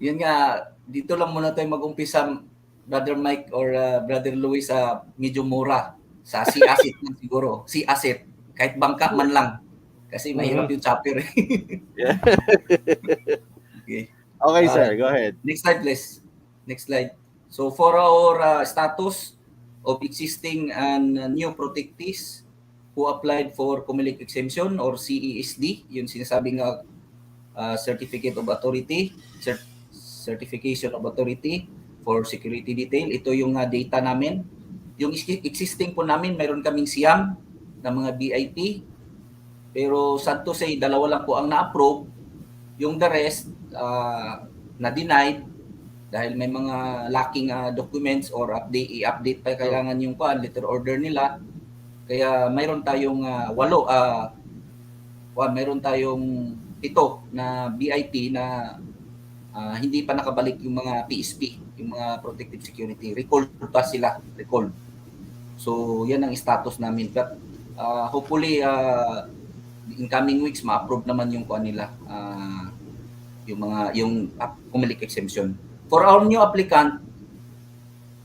yun nga, dito lang muna tayo mag-umpisa, Brother Mike or Brother Louis, medyo mura. Sa Sea Asset lang siguro. Sea Asset. Kahit bangka man lang. Kasi mahirap yung chopper. Okay. Okay, sir. Go ahead. Next slide, please. Next slide. So for our status of existing and new protectees who applied for Comelec exemption or CESD, yung sinasabing Certificate of Authority, Certification of Authority for Security Detail. Ito yung data namin. Yung existing po namin, mayroon kaming siyam na mga BIP. Pero sad to say, dalawa lang po ang na-approve. Yung the rest, na-denied dahil may mga lacking documents or i-update pa kailangan yung letter order nila. Kaya mayroon tayong mayroon tayong 7 na BIP na hindi pa nakabalik yung mga PSP, yung mga protective security. Recalled pa sila, recalled. So, yan ang status namin. But hopefully, in coming weeks, ma-approve naman yung nila, yung Comelec exemption. For our new applicant,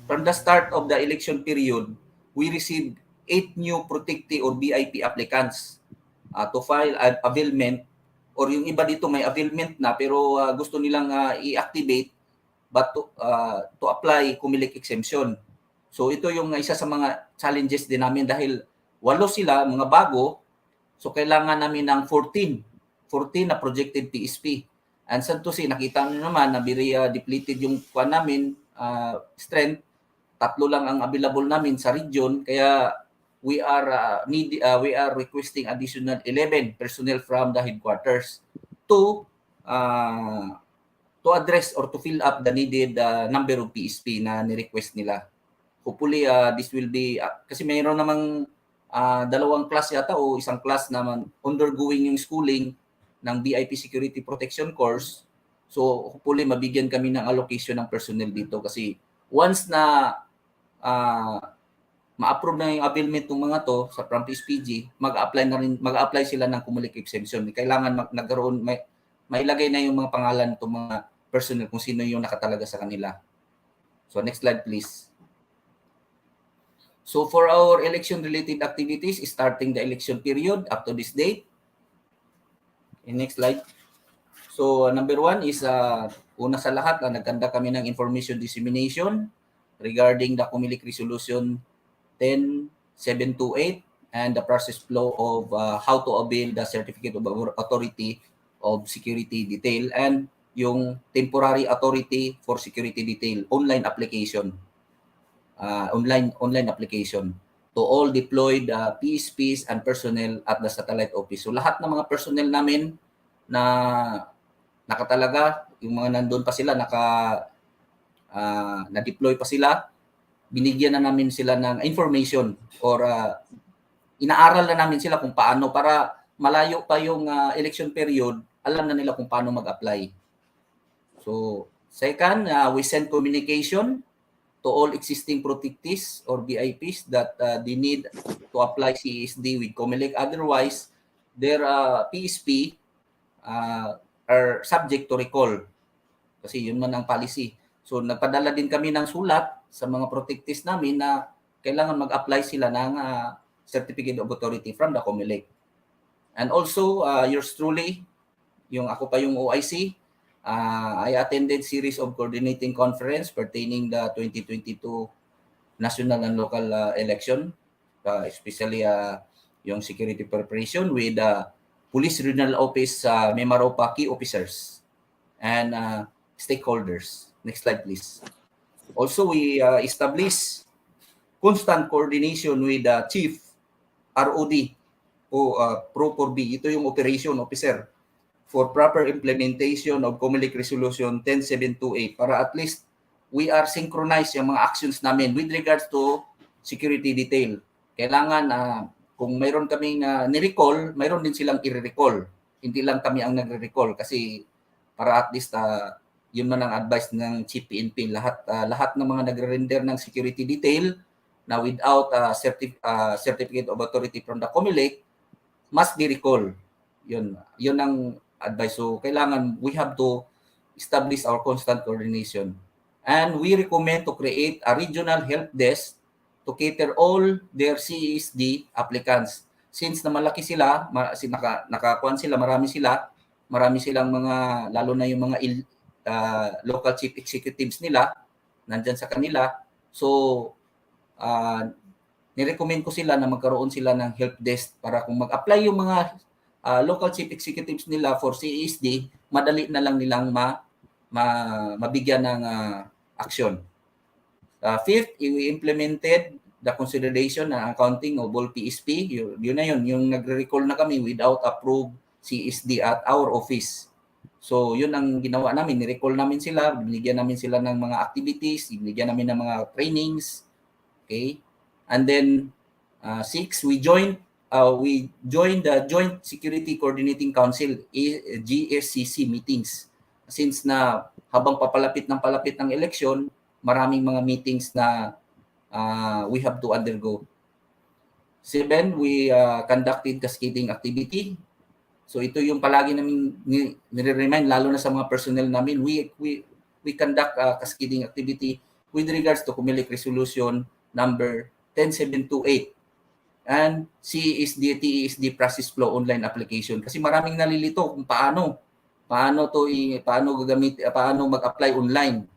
from the start of the election period, we received 8 new protectee or BIP applicants to file an availment, or yung iba dito may availment na pero gusto nilang i-activate but to apply Comelec exemption. So ito yung isa sa mga challenges din namin dahil 8 sila, mga bago, so kailangan namin ng 14 na projected PSP. And sad to say, nakita nyo naman na very depleted yung namin, strength. 3 lang ang available namin sa region, kaya we are requesting additional 11 personnel from the headquarters to address or to fill up the needed number of PSP na ni-request nila. Hopefully this will be kasi mayroon namang 2 class yata o isang class naman undergoing yung schooling ng BIP Security Protection Course. So hopefully mabigyan kami ng allocation ng personnel dito kasi once na ma-approve na yung availment ng mga to sa from Pspg, mag-apply sila ng Comelec exemption. Kailangan nagkaroon may ilagay na yung mga pangalan ng mga personnel kung sino yung nakatalaga sa kanila. So next slide please. So for our election related activities, starting the election period up to this date. Next slide. So number 1 is una sa lahat, nagkanda kami ng information dissemination regarding the Comelec Resolution 10728 and the process flow of how to avail the Certificate of Authority of Security Detail and yung Temporary Authority for Security Detail online application. Online application to all deployed PSPs and personnel at the satellite office. So lahat ng mga personnel namin na nakatalaga, yung mga nandun pa sila, na-deploy pa sila, binigyan na namin sila ng information or inaaral na namin sila kung paano para malayo pa yung election period, alam na nila kung paano mag-apply. So second, we send communication to all existing protectees or VIPs that they need to apply CESD with Comelec. Otherwise, their PSP are subject to recall. Kasi yun man ang policy. So nagpadala din kami ng sulat sa mga protectees namin na kailangan mag-apply sila ng Certificate of Authority from the Comelec. And also, yours truly, yung ako pa yung OIC, I attended series of coordinating conference pertaining the 2022 national and local election, especially yung security preparation with Police Regional Office Memaropa key officers and stakeholders. Next slide, please. Also, we establish constant coordination with the Chief ROD o Pro 4B. Ito yung operation officer for proper implementation of COMELEC Resolution 10728 para at least we are synchronized yung mga actions namin with regards to security detail. Kailangan kung mayroon kaming ni-recall, mayroon din silang i-recall. Hindi lang kami ang nagre-recall kasi para at least yun man ang advice ng Chief PNP. Lahat ng mga nagre-render ng security detail na without certificate of authority from the COMELEC must be recall. Yun ang advice. So kailangan we have to establish our constant coordination. And we recommend to create a regional help desk to cater all their CESD applicants. Since na malaki sila, nakakuan sila, marami silang mga, lalo na yung mga local chief executives nila, nandyan sa kanila. So, nirecommend ko sila na magkaroon sila ng help desk para kung mag-apply yung mga local chief executives nila for CESD, madali na lang nilang mabigyan ng aksyon. Fifth, we implemented the consideration na accounting of all PSP. Yun na yun, yung nagre-recall na kami without approved CSD at our office. So yun ang ginawa namin, ni-recall namin sila, binigyan namin sila ng mga activities, binigyan namin ng mga trainings. Okay? And then, six, we joined the Joint Security Coordinating Council, GSCC meetings. Since na habang papalapit ng eleksyon, maraming mga meetings na we have to undergo. 7, we conducted cascading activity. So ito yung palagi namin nire-remind, lalo na sa mga personnel namin, we conduct cascading activity with regards to COMELEC Resolution number 10728 and CESD, TESD process flow online application. Kasi maraming nalilito kung paano mag-apply online.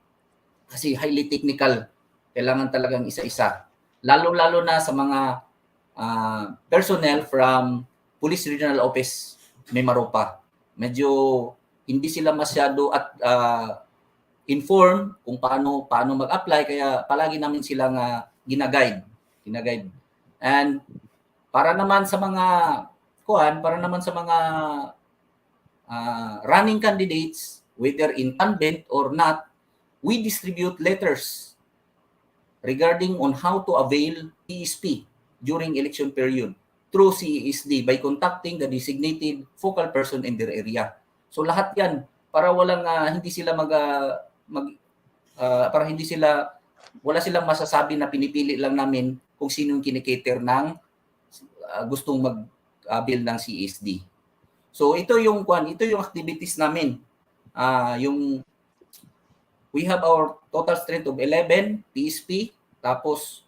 Kasi highly technical, kailangan talagang isa-isa. Lalo-lalo na sa mga personnel from Police Regional Office Mimaropa. Medyo hindi sila masyado at inform kung paano mag-apply, kaya palagi namin silang ginaguide. And para naman sa mga running candidates, whether incumbent or not, we distribute letters regarding on how to avail PSP during election period through CESD by contacting the designated focal person in their area. So lahat 'yan para walang wala silang masasabi na pinipili lang namin kung sino yung kinikater ng gustong mag-avail ng CESD. So ito yung activities namin. We have our total strength of 11 PSP, tapos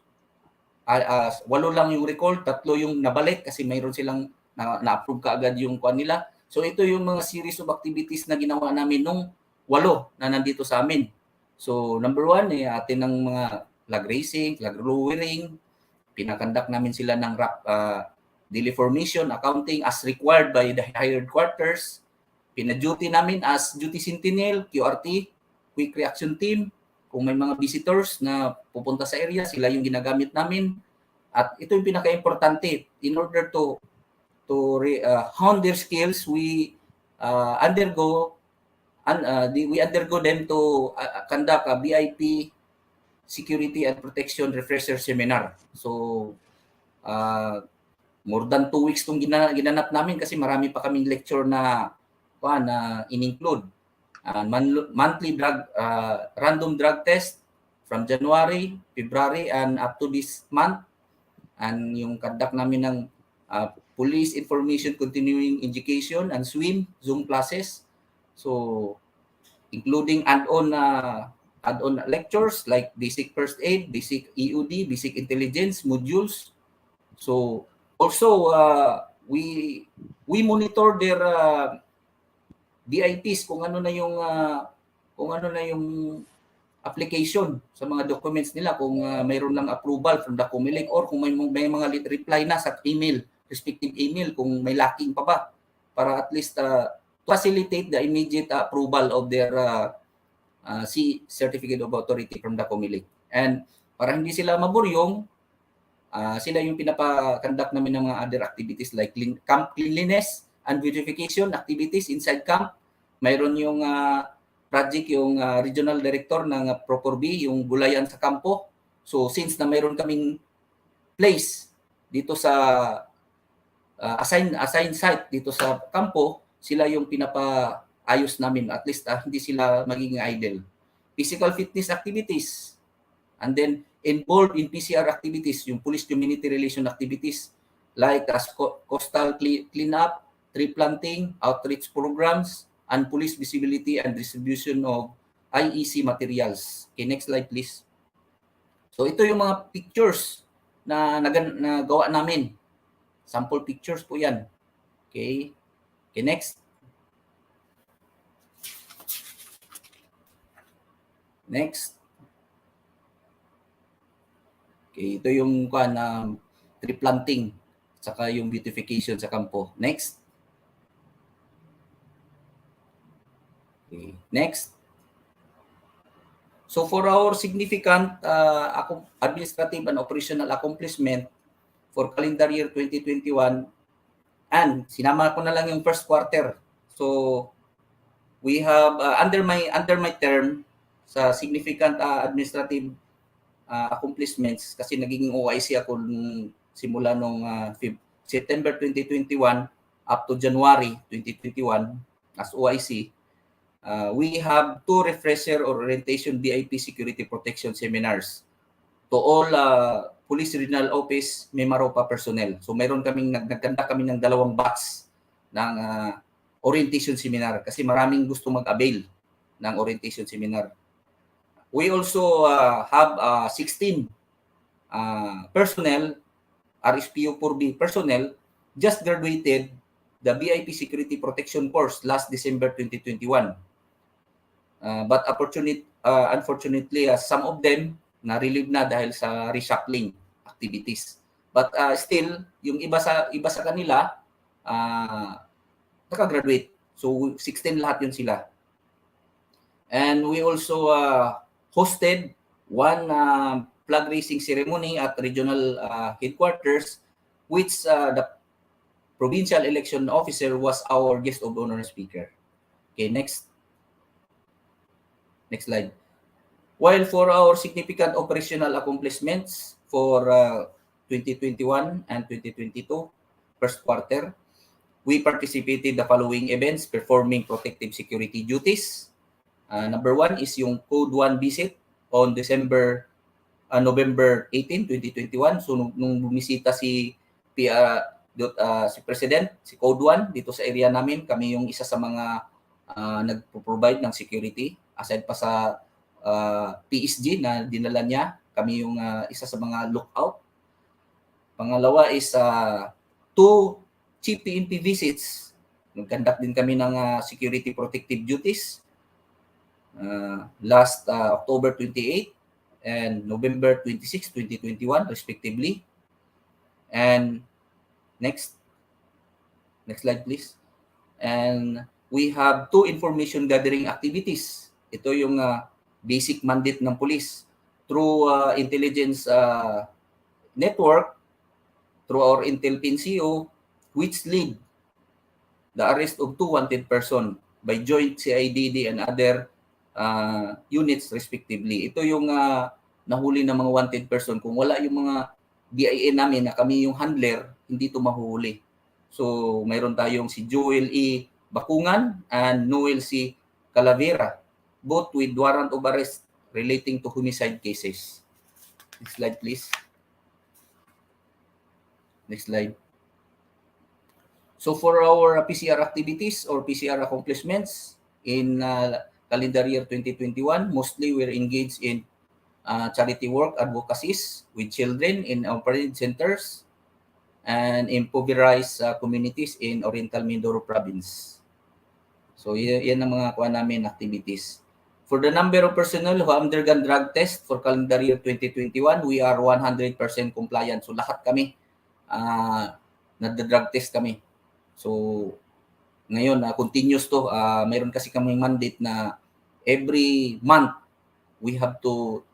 8 lang yung recall, 3 yung nabalik kasi mayroon silang na-approve kaagad yung kuan nila. So ito yung mga series of activities na ginawa namin nung 8 na nandito sa amin. So number 1 atin ng mga flag raising, flag lowering, pinakandak namin sila ng daily formation, accounting as required by the hired quarters. Pina-duty namin as duty sentinel, QRT, quick reaction team. Kung may mga visitors na pupunta sa area, sila yung ginagamit namin. At ito yung pinaka-importante. In order to hone their skills, we undergo them to conduct a VIP security and protection refresher seminar. So, more than 2 weeks itong ginanap namin kasi marami pa kaming lecture na in-include. Monthly random drug test from January, February, and up to this month. And yung conduct namin ng police information continuing education and swim Zoom classes. So, including add-on lectures like basic first aid, basic EOD, basic intelligence modules. So, also we monitor their VIPs kung ano na yung application sa mga documents nila, kung mayroon lang approval from the COMELEC or kung may mga reply na sa email, respective email, kung may lacking pa ba, para at least to facilitate the immediate approval of their certificate of authority from the COMELEC. And para hindi sila maburyong, sila yung pinapa-conduct namin ng mga other activities like camp cleanliness and beautification activities inside camp. Mayroon yung project yung regional director ng Procorb, yung gulayan sa kampo. So since na mayroon kaming place dito sa assigned site dito sa kampo, sila yung pinapaayos namin, at least hindi sila magiging idle. Physical fitness activities, and then involved in PCR activities, yung police community relation activities like coastal cleanup, tree planting, outreach programs, and police visibility and distribution of IEC materials. Okay, next slide please. So ito yung mga pictures na nagawa namin. Sample pictures po yan. Okay. Okay, next. Next. Okay, ito yung tree planting saka yung beautification sa kampo. Next. Okay, next. So for our significant administrative and operational accomplishment for calendar year 2021, and sinama ko na lang yung first quarter. So we have under my term sa significant administrative accomplishments, kasi naging OIC ako simula nung September 2021 up to January 2021 as OIC. We have 2 refresher or orientation VIP security protection seminars to all Police Regional Office Mimaropa personnel. So mayroon kaming nagkanda kami ng 2 batch ng orientation seminar kasi maraming gusto mag-avail ng orientation seminar. We also have 16 personnel, RSPO 4B personnel, just graduated the VIP security protection course last December 2021. But unfortunately, some of them na-relieve na dahil sa reshuffling activities. But still, yung iba sa kanila, nakagraduate. So 16 lahat yun sila. And we also hosted 1 flag raising ceremony at regional headquarters, which the provincial election officer was our guest of honor speaker. Okay, next. Next slide. While for our significant operational accomplishments for 2021 and 2022 first quarter, we participated the following events performing protective security duties. Number 1 is yung Code 1 visit on November 18, 2021. So nung bumisita si President, si Code 1 dito sa area namin, kami yung isa sa mga nagpo-provide ng security. Aside pa sa Psg na dinala niya, kami yung isa sa mga lookout. Pangalawa is 2 chief PNP visits. Nag-conduct din kami ng security protective duties last October 28 and November 26, 2021 respectively. And next slide please. And we have 2 information gathering activities. Ito yung basic mandate ng police through intelligence network, through our Intel PNCO, which lead the arrest of 2 wanted person by joint CIDD and other units respectively. Ito yung nahuli ng mga wanted person. Kung wala yung mga BIN namin na kami yung handler, hindi ito mahuhuli. So mayroon tayong si Joel E. Bakungan and Noel C. Calavera, both with warrant of arrest relating to homicide cases. Next slide, please. Next slide. So for our PCR activities or PCR accomplishments in calendar year 2021, mostly we're engaged in charity work advocacies with children in operated centers and impoverished communities in Oriental Mindoro Province. So yan ang mga kuha namin activities. For the number of personnel who undergone drug test for calendar year 2021, we are 100% compliant. So lahat kami nagda-drug test kami. So ngayon continuous to. Mayroon kasi kaming mandate na every month we have to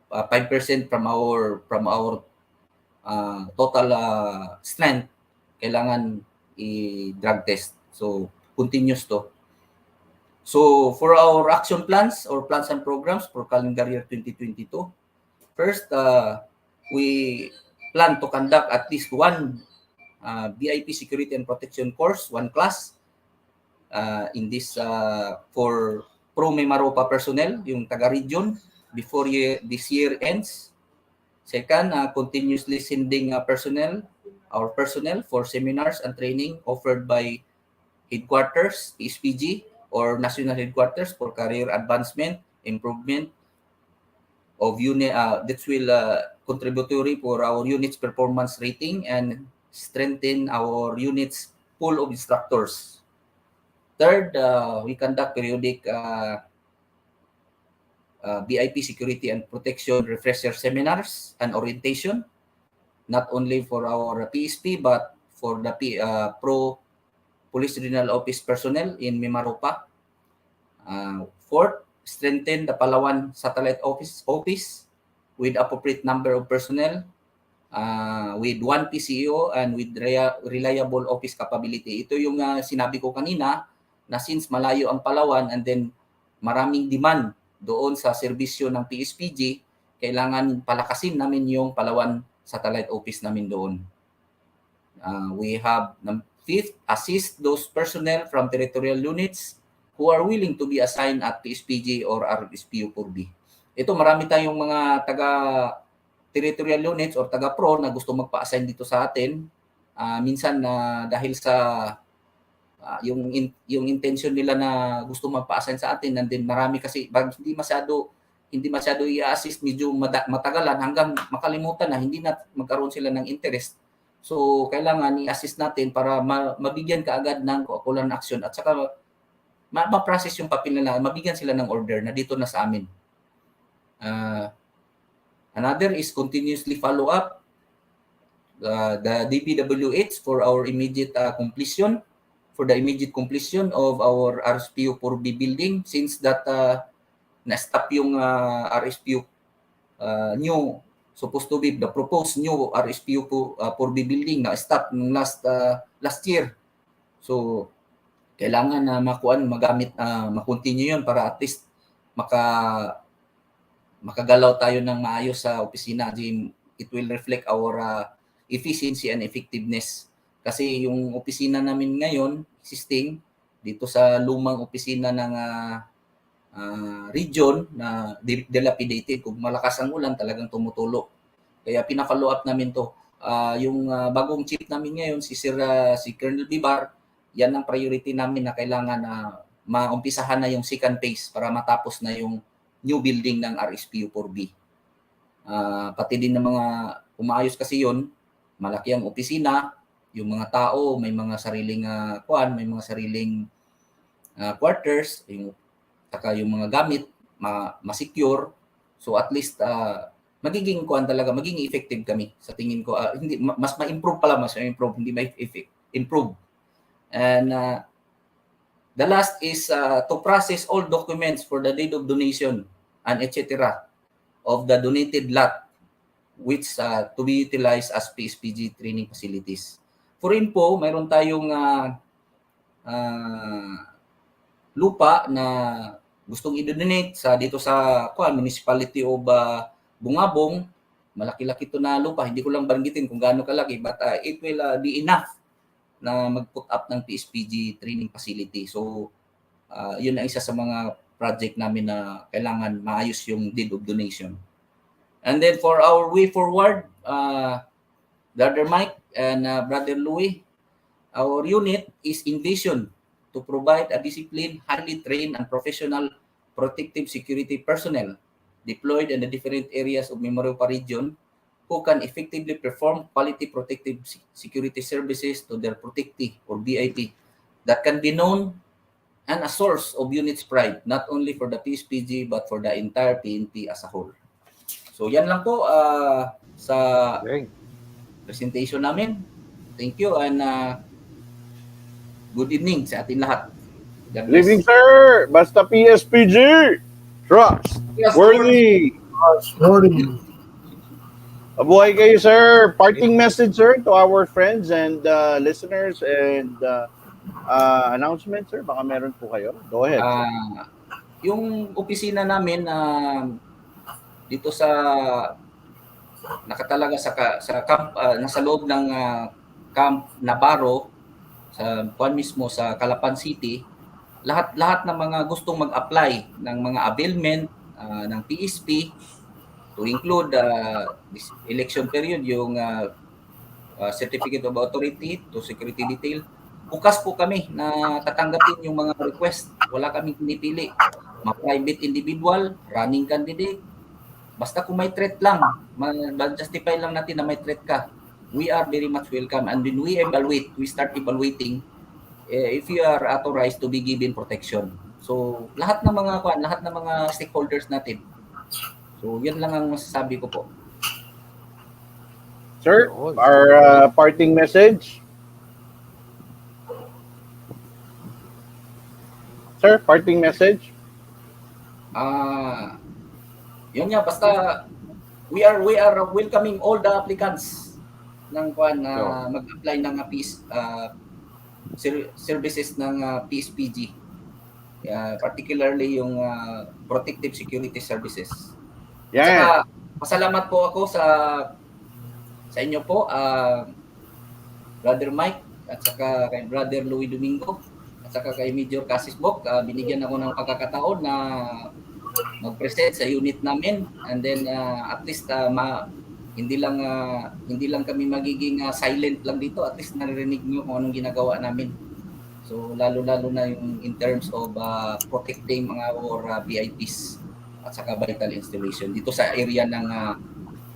5% from our total strength kailangan i-drug test. So, continuous to. So, for our action plans or plans and programs for calendar year 2022, first, we plan to conduct at least one VIP security and protection course, one class in this for Pro Mimaropa personnel, yung taga-region, before this year ends. Second, continuously sending our personnel for seminars and training offered by headquarters, Pspg, or national headquarters for career advancement, improvement of unit that will contributory for our unit's performance rating and strengthen our unit's pool of instructors. Third, we conduct periodic VIP security and protection refresher seminars and orientation, not only for our PSP but for the Pro Police Regional Office personnel in Mimaropa. Fourth, strengthen the Palawan Satellite Office with appropriate number of personnel, with one PCO and with reliable office capability. Ito yung sinabi ko kanina na since malayo ang Palawan and then maraming demand doon sa serbisyo ng Pspg, kailangan palakasin namin yung Palawan Satellite Office namin doon. We have fifth, assist those personnel from territorial units who are willing to be assigned at Pspg or RSPU-4B. Ito, marami tayong mga taga-territorial units or taga-pro na gusto magpa-assign dito sa atin. Minsan dahil sa yung intention nila na gusto magpa-assign sa atin, and then marami kasi hindi masyado i-assist, medyo matagalan hanggang makalimutan na, hindi na magkaroon sila ng interest. So, kailangan i-assist natin para mabigyan ka agad ng kaukulan action at saka ma-process yung papel nila, mabigyan sila ng order na dito na sa amin. Another is continuously follow up the DPWH for our immediate completion, for the immediate completion of our RSPU-4B building, since that na-stop yung RSPU new, supposed to be the proposed new RSPU-4B building na stop last year. So, kailangan na makontinue yun para at least makagalaw tayo ng maayos sa opisina. It will reflect our efficiency and effectiveness. Kasi yung opisina namin ngayon, existing, dito sa lumang opisina ng region na dilapidated, kung malakas ang ulan, talagang tumutulo. Kaya pina-follow up namin to. Yung bagong chief namin ngayon, si Colonel Bibar, yan ang priority namin na kailangan na maumpisahan na yung second phase para matapos na yung new building ng RSPU-4B. Pati din ng mga umaayos kasi yun, malaki ang opisina, yung mga tao, may mga sariling may mga sariling quarters, yung mga gamit, ma-secure. So at least magiging magiging effective kami sa tingin ko. Hindi mas ma-improve pala, hindi ma-improve. And the last is to process all documents for the deed of donation and etc. of the donated lot, which to be utilized as Pspg training facilities. For info, mayroon tayong lupa na gustong i-donate dito sa municipality of Bungabong. Malaki-laki ito na lupa. Hindi ko lang banggitin kung gaano kalaki, but it will be enough na mag-put up ng Pspg training facility. So, yun ang isa sa mga project namin na kailangan maayos yung deed of donation. And then for our way forward, Brother Mike and Brother Louie, our unit is envisioned to provide a disciplined, highly trained, and professional protective security personnel deployed in the different areas of Mimaropa region who can effectively perform quality protective security services to their protectee or BIP that can be known and a source of unit's pride, not only for the Pspg but for the entire PNP as a whole. So yan lang po sa presentation namin. Thank you and good evening sa ating lahat. Good evening, sir. Basta Pspg. Trustworthy. Trustworthy. Mabuhay kayo, sir. Parting message, sir, to our friends and listeners and announcement, sir. Baka meron po kayo. Go ahead, sir. Yung opisina namin dito sa nakatalaga sa camp, nasa loob ng Camp Navarro sa buwan mismo sa Calapan City, lahat ng mga gustong mag-apply ng mga availment ng PSP to include this election period, yung Certificate of Authority to Security Detail. Bukas po kami na tatanggapin yung mga request. Wala kaming pinipili. Ma-private individual, running candidate. Basta kung may threat lang, justify lang natin na may threat ka. We are very much welcome. And when we evaluate, we start evaluating if you are authorized to be given protection. So, lahat ng mga stakeholders natin. So, yan lang ang masasabi ko po. Sir, our parting message. Sir, parting message. Yun nga, basta we are welcoming all the applicants ng mag-apply ng services ng Pspg. Particularly yung protective security services. Yeah. Saka, pasalamat po ako sa inyo po, Brother Mike, at saka kay Brother Louis Domingo, at saka kay Major Casisbok. Binigyan ako ng pagkakataon na mag-present sa unit namin, and then at least hindi lang kami magiging silent lang dito, at least naririnig niyo kung anong ginagawa namin. So lalo na yung in terms of protecting mga VIPs at saka vital installation dito sa area ng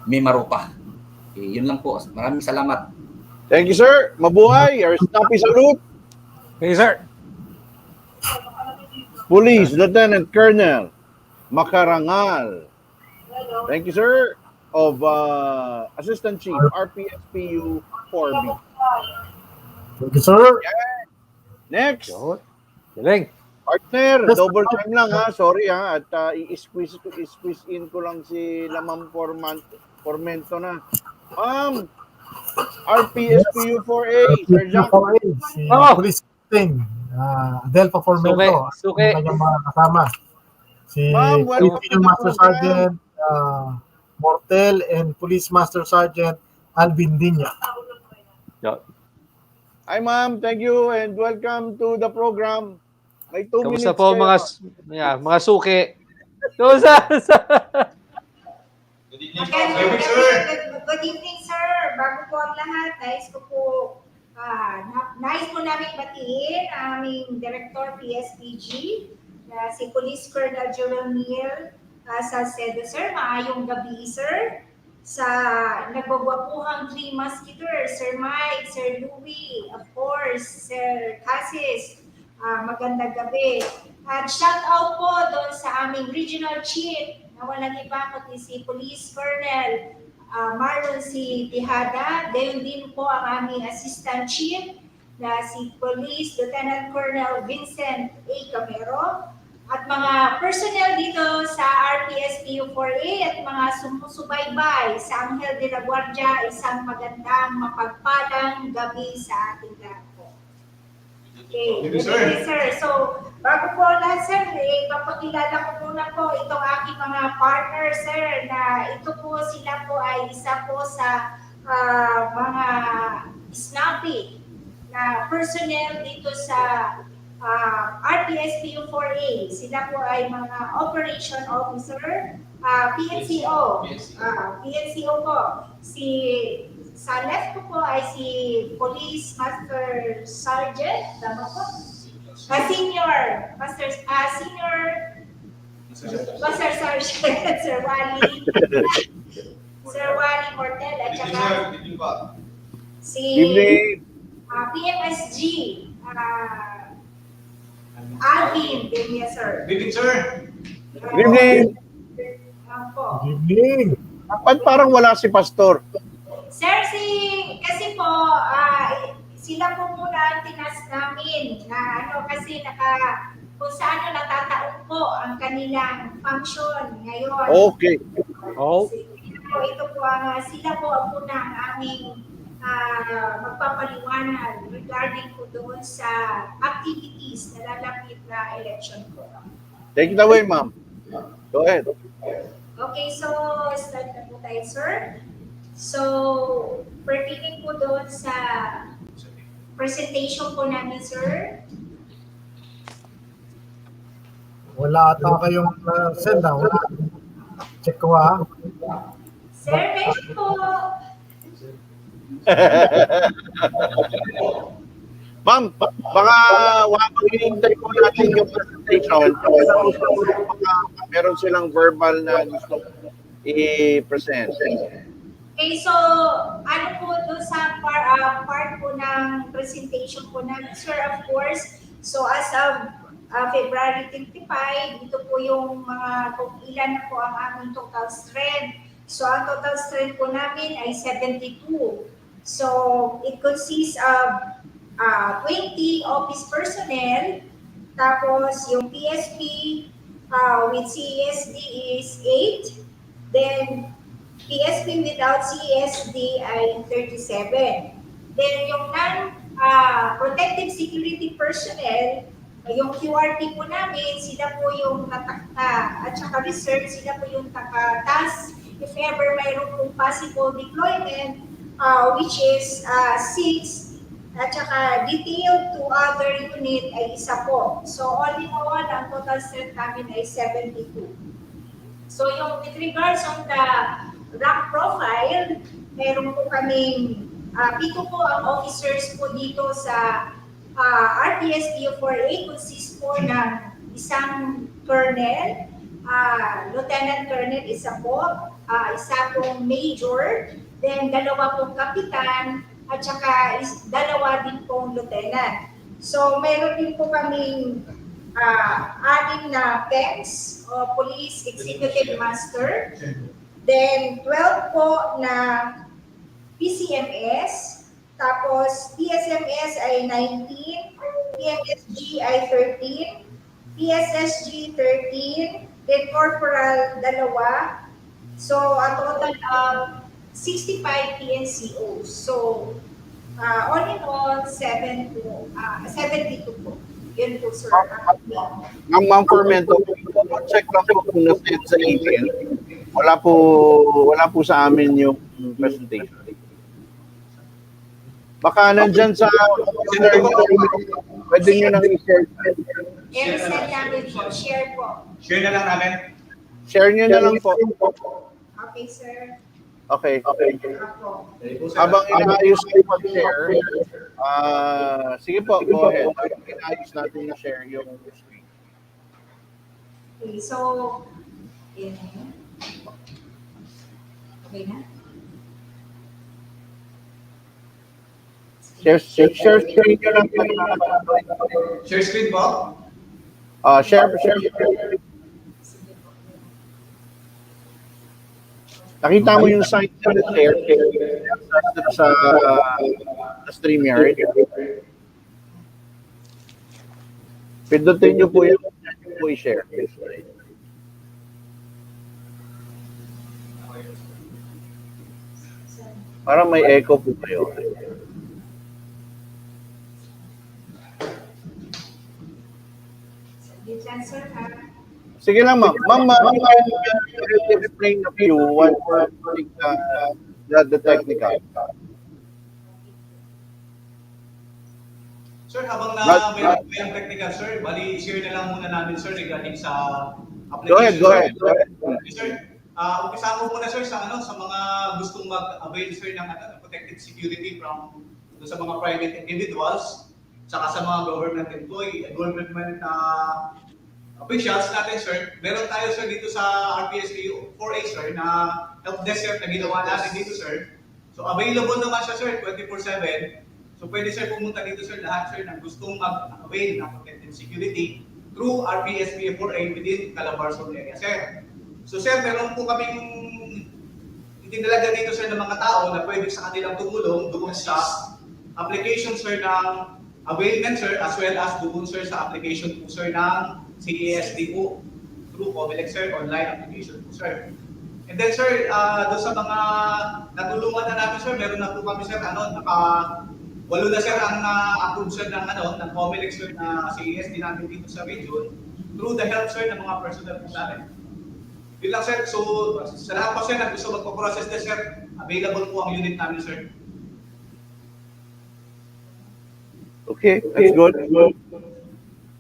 Mimaropa. Okay, yun lang po. Maraming salamat. Thank you, sir. Mabuhay. Our snappy salute. Thank you, sir. Police Lieutenant Colonel Makarangal. Thank you, sir. Of Assistant Chief, RPSPU 4B. Thank you, sir. Yeah. Next. Galing. Partner, double time lang ha. Sorry ha. At i-squeeze in ko lang si Lamang Formento na. RPSPU 4A. Sir Jack. Si Police Captain Adelpa Formento. Suke. Ang kanyang mga kasama. Si Police Master Sergeant Mortel and Police Master Sergeant Alvin Dinya. Hi ma'am, thank you and welcome to the program. May 2 minutes Kamusta po kayo. mga suke? Kamusta? Good evening, sir. Bago po ang lahat, nais po namin batiin ang aming Director PSPG, si Police Colonel Jeremiel Salcedo, sir. Maayong gabi, sir. Sa nagwagwapuhang 3 Musketeers, Sir Mike, Sir Louie, of course, Sir Cassis, magandang gabi. At shout out po doon sa aming Regional Chief, na walang iba kundi si Police Colonel Marlon C. Tejada, gayon din po ang aming Assistant Chief, na si Police Lieutenant Colonel Vincent A. Camero, at mga personnel dito sa RPSPU 4A at mga sumusubaybay sa Anghel de la Guardia, isang magandang mapagpalang gabi sa ating lahat po. Okay, good evening, sir. So, bago po lahat, sir, papakilala ko muna po itong aking mga partner, sir, na ito po, sila po ay isa po sa mga snappy na personnel dito sa RPSPU 4A. Sila po ay mga operation officer, PNCO. PNCO po. Sa left ko po ay si Police Master Sergeant, tama po? Senior Master Sergeant Sir Wally. Sir Wally Mortel at saka si PMSG Alvin, yes sir. Good evening, sir. Good evening. Good evening. Ba't parang wala si Pastor? Sir, kasi po, sila po muna ang tinas namin na kasi kung saan natataon po ang kanilang function ngayon. Okay. Oh. Po po, ito po sila po ang unang aming magpapaliwanag regarding po doon sa activities na lalapit na election po. Take it away, ma'am. Go ahead. Okay, so start na po tayo, sir. So, pertaining po doon sa presentation po namin, sir. Wala ata kayong send na. Wala. Check ko Sir, meron po. Ma'am, baka hinihintay po natin yung presentation. Baka meron silang verbal na gusto i-present. Okay, so ano po doon sa part po ng presentation po namin, sir, of course. So as of February 25, ito po yung mga kung ilan na po ang aming total strength. So ang total strength po namin ay 72. So it consists of 20 office personnel, tapos yung PSP with CSD is 8, then PSP without CSD ay 37. Then yung non-protective security personnel, yung QRT po namin, sila po yung at saka reserve, sila po yung task if ever mayroon pong possible deployment, which is 6, at saka detailed to other unit ay 1 po. So all in all, ang total strength namin ay 72. So yung with regards on the rank profile, meron po kaming pito po ang officers po dito sa RPSPU-4A, consists po ng isang colonel, lieutenant colonel, isa po, isa pong major, then 2 pong kapitan, at saka dalawa din pong lieutenant. So meron din po kaming 6 na PEMS, o Police Executive Master, then 12 po na PCMS, tapos PSMS ay 19, PMSG ay 13, PSSG 13, then Corporal 2, so a total of 65 PNCOs. So, all in all, 72 po. Yun po, sir. Ma'am Fermento, check lang po kung na-send sa email. Wala po sa amin yung presentation. Baka nandyan sa pwede nyo nang i-share. I-send namin po. Share po. Share na lang namin. Share nyo na lang po. Okay, sir. Okay. Ako. Habang inaayos ko mag-share, sige po, go ahead. Habang inaayos natin i-share yung screen. Okay, so, yun na yun. Okay na? Share screen nyo lang. Share screen po? Share. Nakita mo yung site na share sa StreamYard. Pindutin nyo po yung i-share. Para may echo po kayo. Sige lang, ma'am. Ma'am, I'll explain a few what the technical. Sir, habang may ang technical, sir, bali share na lang muna namin, sir, regarding sa application. Go ahead. Okay, sir. Umpisa ko muna, sir, sa mga gustong mag-avail, sir, ng protected security from sa mga private individuals, saka sa mga government employee, government officials natin, sir. Meron tayo, sir, dito sa RPSPU-4A, sir, na help desk, sir, na ginawa natin dito, sir. So, available naman siya, sir, 24/7. So, pwede, sir, pumunta dito, sir, lahat, sir, na gustong mag-avail ng protected security through RPSPU-4A within Calabarzon area, sir. So, sir, meron po kaming itinalaga dito, sir, ng mga tao na pwede sa kanilang tumulong doon sa application, sir, ng availment, sir, as well as doon, sir, sa application po, sir, ng CESD po through COMELEC, sir, online application po, sir. And then sir, doon sa mga natulungan na namin sir, meron na po kami sir, walo na sir ang approved sir ng ng COMELEC sir na CESD namin dito sa region through the help sir ng mga personnel po namin. Yun lang sir, so sa lahat po sir na gusto magpo-process na sir, available po ang unit namin sir. Okay, that's good.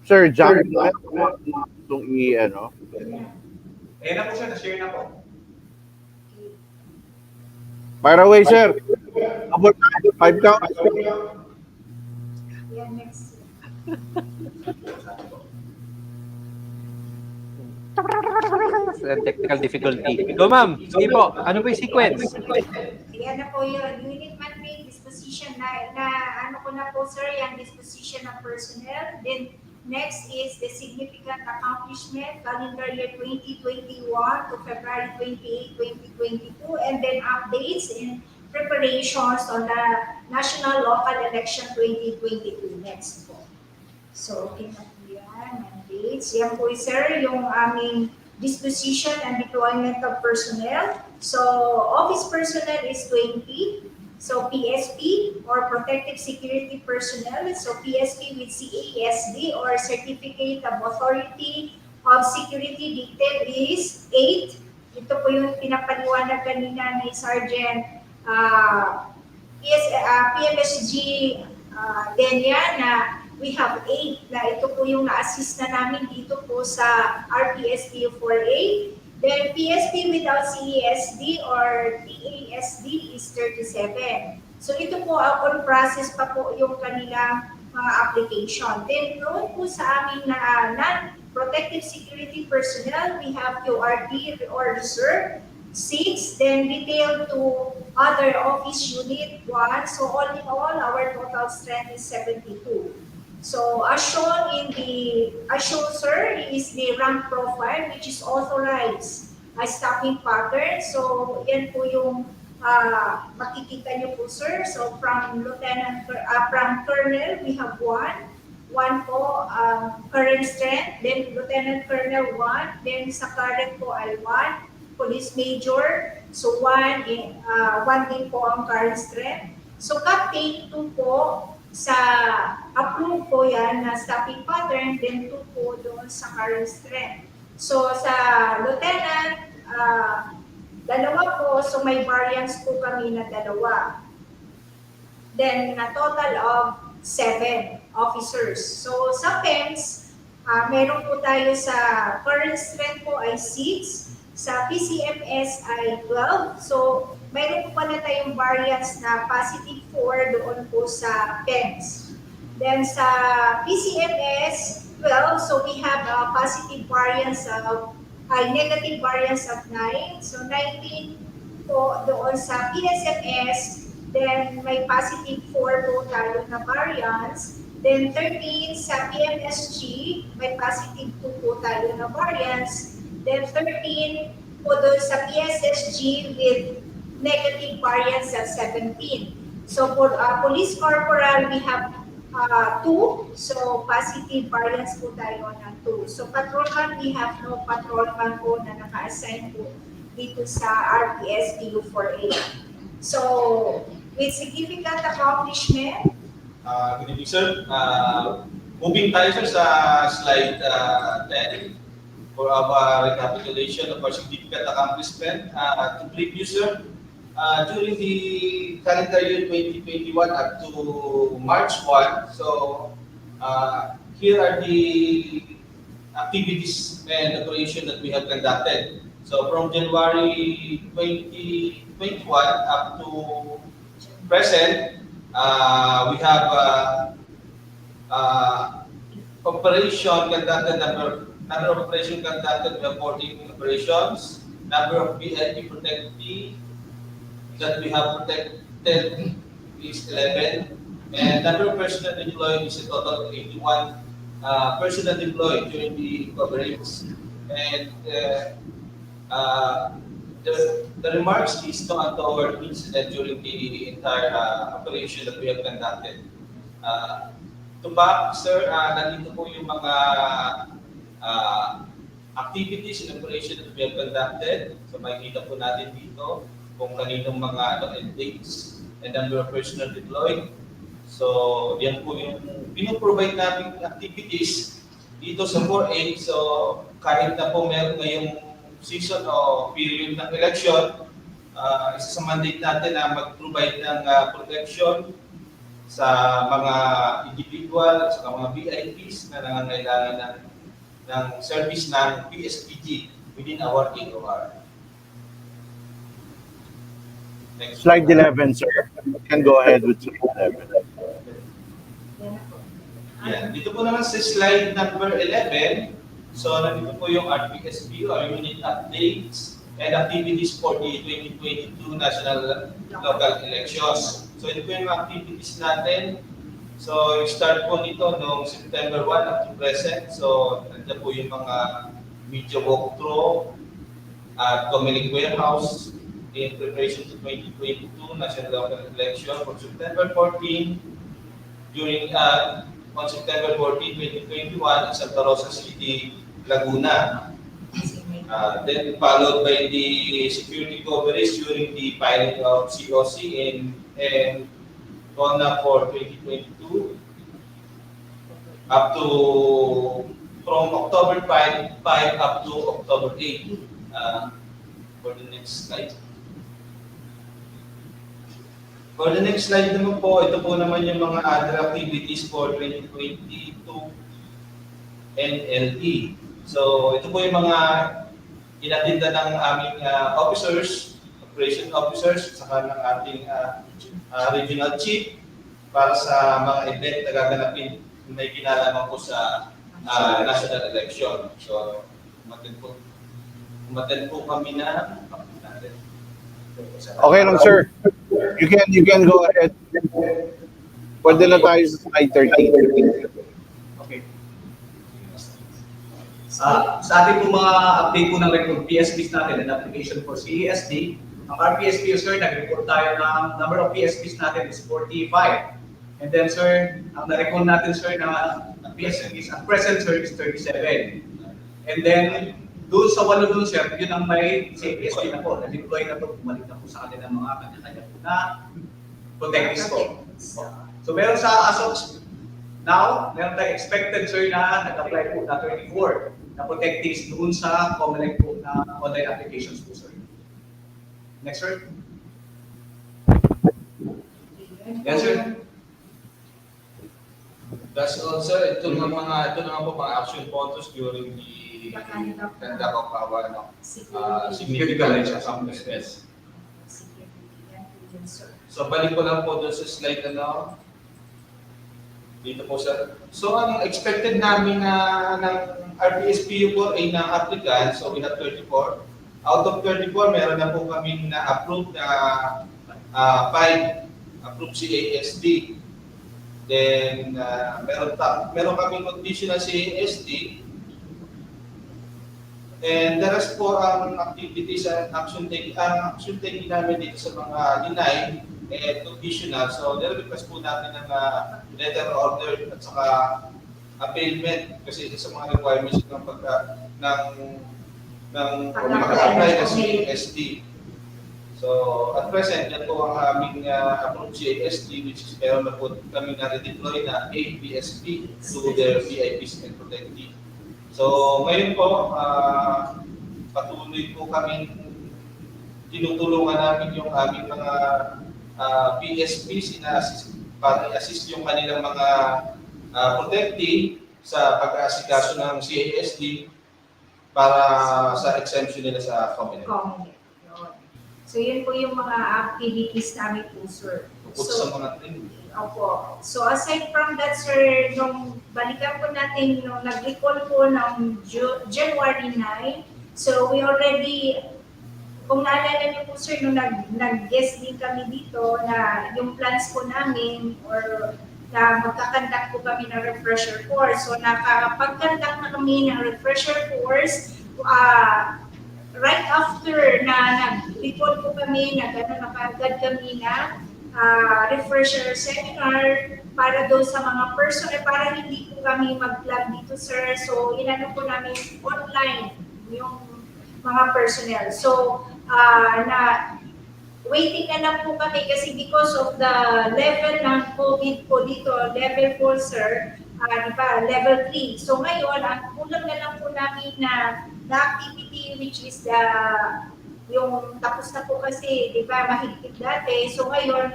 Sir, Jack, itong i-ano? Ayan na po sir, na-share na po. Fire away, sir. About 5 counts. Yeah, next. Technical difficulty. Go, ma'am. Sige po. Ano po yung sequence? Ayan na po yun. Unit man-made disposition na ano ko na po sir, yung disposition ng personnel. Then next is the significant accomplishment, calendar year 2021 to February 28, 2022, and then updates in preparations on the national local election 2022. Next po. So, okay na po yan. Mandates. Yan po sir, yung aming disposition and deployment of personnel. So, office personnel is 20. So, PSP or Protective Security Personnel. So, PSP with CASD or Certificate of Authority of Security detail is 8. Ito po yung pinapaliwanag kanina ni Sergeant PMSG Denya na we have 8 na ito po yung na-assist na namin dito po sa RPSPU 4A. Then PSP without CESD or TASD is 37. So ito po, on process pa po yung kanilang mga application. Then noon po sa aming non-protective security personnel, we have QRD or reserve, 6, then detailed to other office unit, 1. So all in all, our total strength is 72. So as shown sir, is the rank profile which is authorized as staffing pattern. So yan po yung makikita nyo po sir. So from colonel we have 1 po current strength, then lieutenant colonel 1, then sa current po ay 1, police major, so 1 din po ang current strength. So captain 2 po sa approve po yan na staffing pattern, then 2 po doon sa current strength. So sa lieutenant, 2 po, so may variance po kami na 2. Then a total of 7 officers. So sa PEMS, meron po tayo sa current strength po ay 6, sa PCMS ay 12. So mayroon po pala tayong variance na positive 4 doon po sa PEMS. Then sa PCMS 12, so we have a positive variance of, negative variance of 9. So 19 po doon sa PSMS, then may positive 4 po tayo na variance. Then 13 sa PMSG, may positive 2 po tayo na variance. Then 13 po doon sa PSSG with negative variance at 17. So for police corporal, we have 2. So positive variance po tayo ng 2. So patrolman, we have no patrolman po na naka-assign po dito sa RPSPU 4A. So with significant accomplishment. Good evening, sir. Moving tayo sir sa slide 10 for our recapitulation of our significant accomplishment. To preview, sir, during the calendar year 2021 up to March 1, so here are the activities and operation that we have conducted. So from January 2021 up to present, we have operation conducted, number of operations conducted, we have 14 operations. Number of VIP protectee that we have protected is 11. And number of personnel deployed is a total of 81 personnel deployed during the coverage. And the remarks is not toward incident during the entire operation that we have conducted. To back, sir, nandito po yung mga activities and operation that we have conducted. So makikita po natin dito kung kaninong mga and dates and number of personnel deployed. So yan po yung pinoprovide namin activities dito sa 4A. So kahit na po meron ngayong season o period ng election, isa sa mandate natin na mag-provide ng protection sa mga individual at sa mga VIPs na nangangailangan ng service ng Pspg within our AOR. Next. Slide 11, sir. You can go ahead with slide 11. Yan. Dito po naman sa slide number 11, so nandito po yung RPSP or Unit Updates and Activities for the 2022 National Local Elections. So ito po yung activities natin. So yung start po nito noong September 1 up to present. So nandiyan po yung mga media walkthrough at Comelec Warehouse in preparation to 2022 National Local Election for September 14 during on September 14, 2021 in Santa Rosa City, Laguna. Then followed by the security coverage during the filing of COC and CONA for 2022 up to from October 5 up to October 8 for the next slide. For the next slide naman po, ito po naman yung mga other activities for 2022 NLE. So ito po yung mga inatinda ng aming officers, operation officers, saka ng ating regional chief para sa mga event na gaganapin may kinalaman po sa national election. So umattend po kami na natin. Okay lang, sir. You can go ahead. Pwede na tayo sa slide 13. Okay. Sa ating po mga update po ng record PSPs natin and application for CESD, ang RPSP sir, nag-report tayo ng number of PSPs natin is 45. And then sir, ang na-recall natin sir na PSPs at present sir is 37. And then doon sa walo doon sir, yun ang may CPSP na po, na-deploy na po, bumalik na po sa kanilang mga kanya-kanya po na protectives po. So meron sa as of now, meron tayo expected sir na nag-apply po na 34 na protectives doon sa Comelec po na online applications po sir. Next sir. Yes sir. That's all sir, ito naman po mga action photos during the conduct of our significant accomplishments. So balik ko lang po doon sa slide dito po sir. So ang expected namin ng RPSPU po ay ng applicant, so we have 34. Out of 34, meron na po kami na-approve na 5 approved CASD. Then meron kaming conditional CASD. And the rest po ang activities and action taking namin dito sa mga denied and conditional. So nire-request po natin ng letter order at saka appealment kasi isa sa mga requirements ng pag-apply ng CASD. So at present, yan po ang aming approved CASD which is meron na po kami na redeploy na APSP to their VIPs and protectee. So ngayon po, patuloy po kami tinutulungan namin yung aming mga PSPs para i-assist yung kanilang mga protectee sa pag-aasikaso ng CASD para sa exemption nila sa Comelec. So yun po yung mga activities namin po, sir. Bukod sa mga training. Opo. So aside from that, sir, nung balikan po natin, nung nag-recall po ng January 9, so we already, kung naalala niyo po, sir, nung nag-guest din kami dito na yung plans po namin or na magkakandak po kami ng refresher course. So nakapag-conduct na kami ng refresher course, right after na nag-recall po kami, nakaagad kami na refresher seminar para doon sa mga person, para hindi po kami mag-vlog dito, sir. So, inano po namin online yung mga personnel. So, na waiting na lang po kami kasi because of the level ng COVID po dito, level 4 sir, di ba, level 3. So ngayon, ang kulang na lang po namin na activity which is yung tapos na po kasi, di ba, mahigpit dati. So ngayon,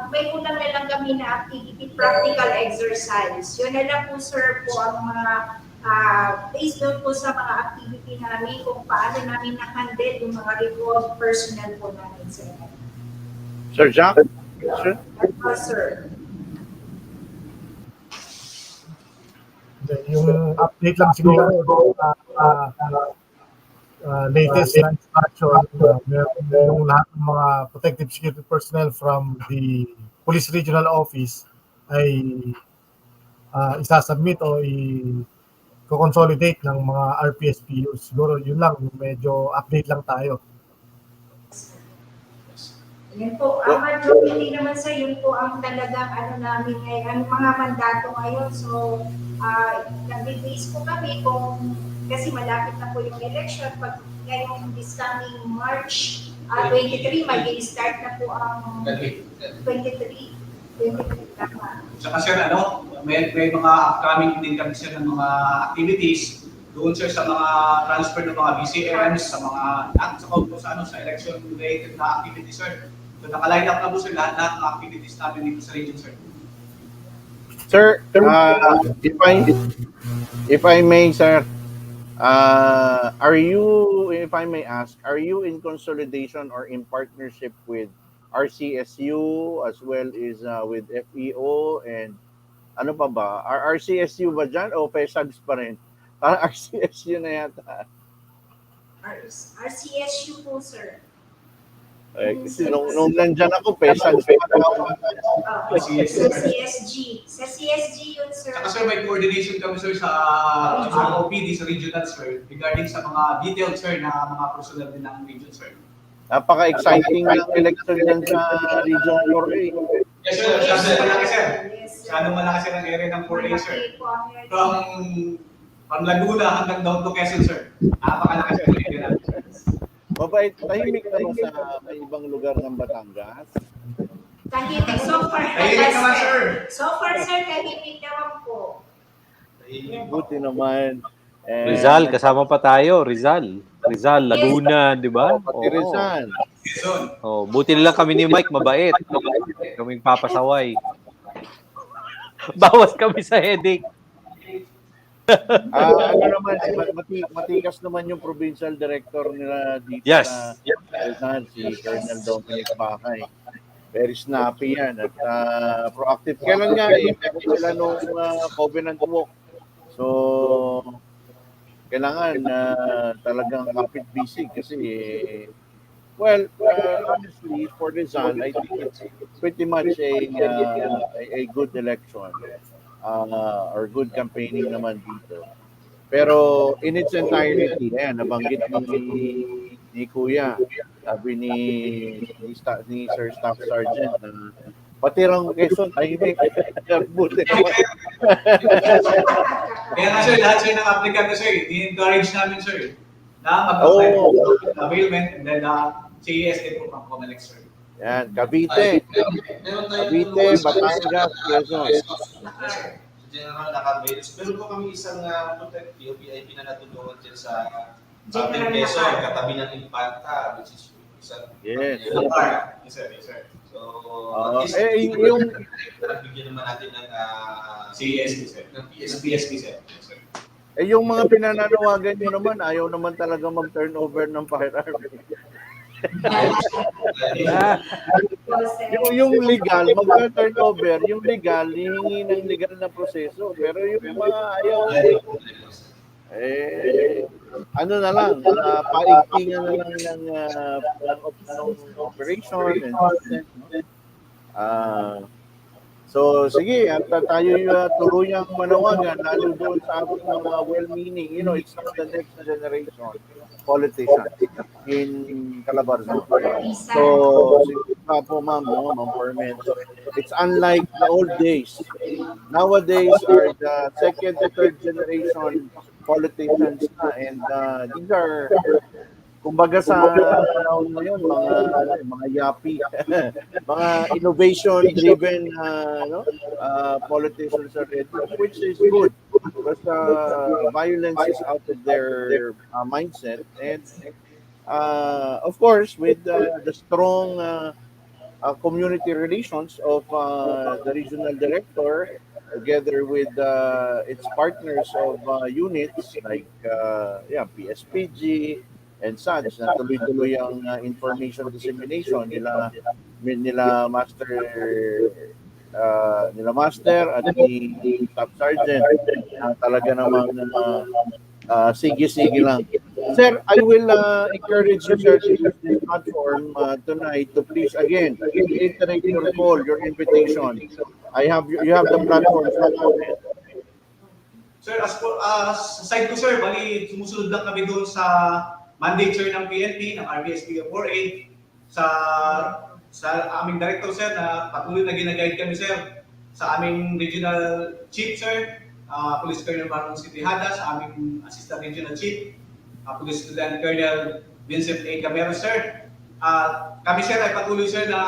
may kulang na lang kami na activity, practical exercise. Yun na lang po sir po ang mga based doon po sa mga activity namin kung paano namin na-handle yung mga revolved personnel po namin sir. Sir Jack? Sir? Sir. Yung update lang siguro, latest na instruction, meron yung lahat ng mga protective security personnel from the Police Regional Office ay isasubmit o i-consolidate ng mga RPSPUs. Siguro yun lang, medyo update lang tayo. Yan po, ang majority naman sa yun po ang talagang namin ngayon, ang mga mandato ngayon. So, nag-base po kami kung, kasi malapit na po yung election, pag ngayong this coming March 23, mag-i-start na po ang 23 tama. Saka sir, may mga upcoming din kami sir ng mga activities doon sir sa mga transfer ng mga BCMs, sa mga sa election related na activities sir. So naka-line up na po sir lahat ng activities namin dito sa region sir. Sir, if I may sir, are you, if I may ask, are you in consolidation or in partnership with RCSU as well as with FEO and ano pa ba? RCSU ba dyan o PSAGs pa rin? Parang RCSU na yata. RCSU po sir. Kasi nung nandyan ako, PSAGs pa ako. Sa CSG yun sir. Saka sir, may coordination kami sir sa OPD sa regional sir regarding sa mga detailed sir na mga personnel din ng region sir. Napaka-exciting ng election yan sa Region 4A. Yes sir, masyadong malaki sir. Masyadong malaki sir ang area ng 4A sir. From Laguna hanggang down to Quezon sir. Napakalaki sir ang area natin sir. Mabait, tahimik naman sa ibang lugar ng Batangas. Tahimik, so far. Tahimik naman sir. So far sir, tahimik naman po. Buti naman. Rizal, kasama pa tayo. Rizal, Laguna, di ba? Pati Rizal. Oh, buti na lang kami ni Mike, mabait. Kaming papasaway. Bawas kami sa headache. Ano naman, matikas naman yung provincial director nila dito sa Rizal, si Colonel Dominic Bahay. Very snappy yan at proactive. Kailan nga sila nung covenant walk. So, kailangan talagang kapit busy kasi honestly for Rizal I think it's pretty much a good election or good campaigning naman dito, pero in its entirety nabanggit ni Kuya, sabi ni Sir Staff Sergeant na pati rang Quezon tahimik. Buti naman. Kaya nga sir, lahat sir ng applicant sir, i-encourage namin sir na mag-apply ng availment and then CES din po pang Comelec sir. Yan, Cavite, Batangas, Quezon. General naka-mails. Meron po kami isang protective VIP na natulungan dyan sa Quezon, katabi ng Infanta, which is isang yes sir. So, yung bigyan naman natin ng CESP sir. PSP sir. yung mga pinananawagan nyo naman, ayaw naman talaga mag-turnover ng firearm. yung legal, mag-turnover, yung legal, hihingi ng legal na proseso. Pero yung mga ayaw, ano na lang, paigtingan na lang ng operation. So, sige, tayo tuluyang manawagan, lalo doon sa ating mga well-meaning, it's not the next generation politician in Calabarzon. So, sige po ma'am Permit. It's unlike the old days. Nowadays are the second to third generation politicians na, and these are, kumbaga sa panahon ngayon, mga yapi, mga innovation driven politicians already, which is good because violence is out of their mindset, and of course with the strong community relations of the regional director together with its partners of units like Pspg and such, na tuloy-tuloy ang information dissemination nila master at ni Staff Sergeant, ang talaga namang sige-sige lang. Sir, I will encourage you, sir, to use this platform tonight to please again reiterate your call, your invitation. You have the platform. Sir, as side ko sir, bali sumusunod lang kami doon sa mandate sir ng PNP, ng RBSP 48, sa aming director sir, na patuloy na ginaguide kami sir, sa aming regional chief sir, Police Colonel Marlon Citihada, sa aming Assistant Regional Chief, Police Lieutenant Colonel Vincent A. Camero, sir. Kami, sir, ay patuloy, sir, na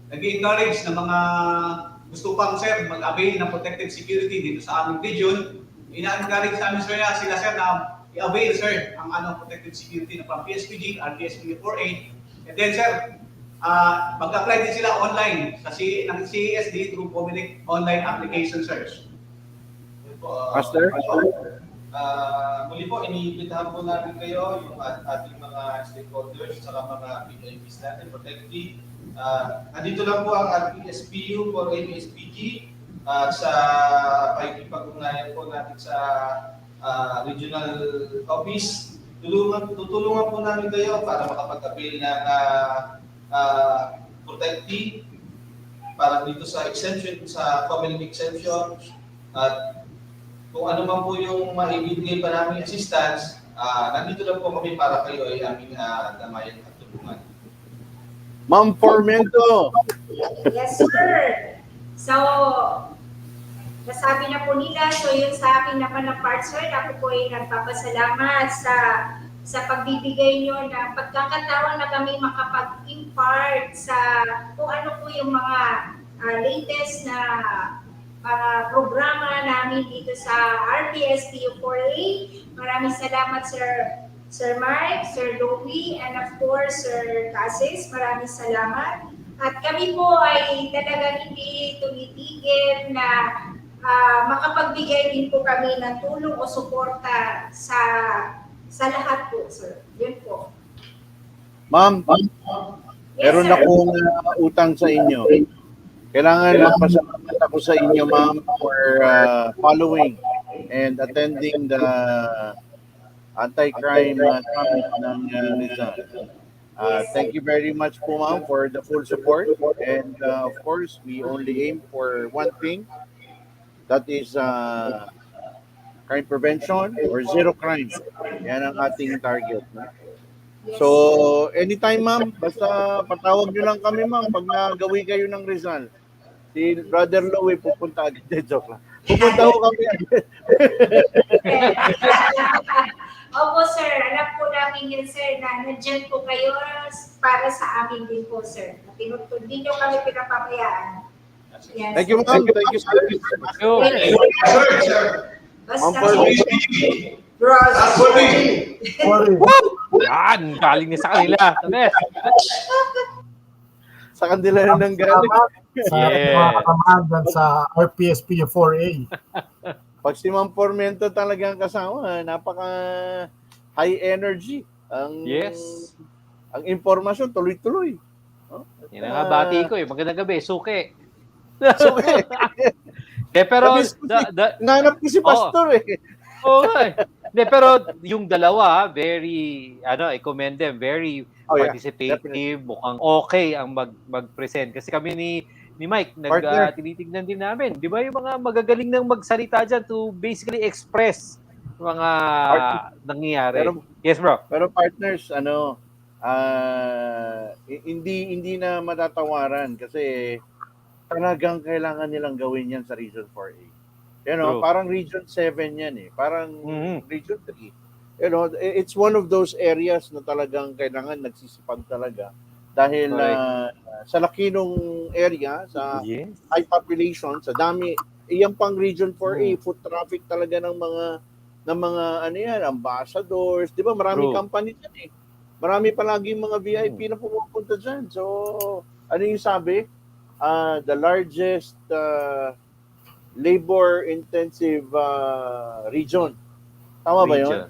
nag-encourage ng mga gusto pang, sir, mag-avail ng protected security dito sa aming region. Ina-encourage namin, sir, na sila, sir, na i-avail, sir, ang protected security na from Pspg, RPSP 48. And then, sir, mag-apply din sila online ng CESD through public online application search. Master? Muli po, iniimbitahan po namin kayo, yung ating mga stakeholders, saka mga PIPs natin, protectee. Andito lang po ang RPSPU for Pspg at sa pakikipag-ugnayan po natin sa regional office. Tutulungan po namin kayo para makapag-avail ng protectee para dito sa exemption, sa common exemption, at kung ano man po yung maibigay pa namin assistance, nandito lang po kami para kayo ay aming damayan at tulungan. Ma'am Formento! Yes, sir. So, nasabi na po nila, so yun sa akin naman na part, sir, ako po ay nagpapasalamat sa pagbibigay nyo na pagkakataon na kami makapag-impart sa kung ano po yung mga latest na programa namin dito sa RPSPU 4A. Maraming salamat, Sir Mike, Sir Louie, and of course, Sir Casis. Maraming salamat. At kami po ay talagang hindi tumitigil na makapagbigay din po kami ng tulong o suporta sa lahat po, sir. Yun po. Ma'am, meron akong utang sa inyo. Kailangan magpasalamat ako sa inyo, ma'am, for following and attending the anti-crime summit ng Rizal. Thank you very much po, ma'am, for the full support. And of course, we only aim for one thing. That is crime prevention or zero crime. Yan ang ating target. No? So, anytime, ma'am, basta patawag nyo lang kami, ma'am, pag nagawi kayo ng Rizal. Si Brother Louie pupunta agad. Joke lang. Pupunta ko kami agad. Opo, sir. Alam po namin yun, sir, na nandiyan po kayo para sa amin din po, sir. Hindi nyo kami pinapabayaan. Yes. Thank you, ma'am. Thank you, sir. Yan, galing niya sa kanila. Sa kanila na nang galing. Sa mga kasamahan dyan sa RPSPU 4A. Pag si Ma'am Formento talagang kasama, napaka high energy. Ang impormasyon tuloy-tuloy. Yan ang bati ko eh. Magandang gabi, suke. Suke. Pero nanap ko si Pastor eh. Pero yung dalawa, very I commend them, very participative, mukhang okay ang mag-present. Kasi kami ni Mike, tinitignan din namin. Di ba yung mga magagaling ng magsalita dyan to basically express mga nangyayari. Yes, bro. Pero partners, hindi na matatawaran kasi talagang kailangan nilang gawin yan sa Region 4A. True. Parang Region 7 yan eh. Parang Mhm. Region 3. It's one of those areas na talagang kailangan nagsisipag talaga dahil Correct. sa laki nung area, sa Yes. high population, sa dami, iyan pang Region 4A, foot traffic talaga ng mga ano yan, ambassadors, di ba? Maraming True. company dyan eh. Marami palaging mga VIP na pumupunta dyan. So, ano yung sabi? The largest labor-intensive region. Tama ba yun? Region.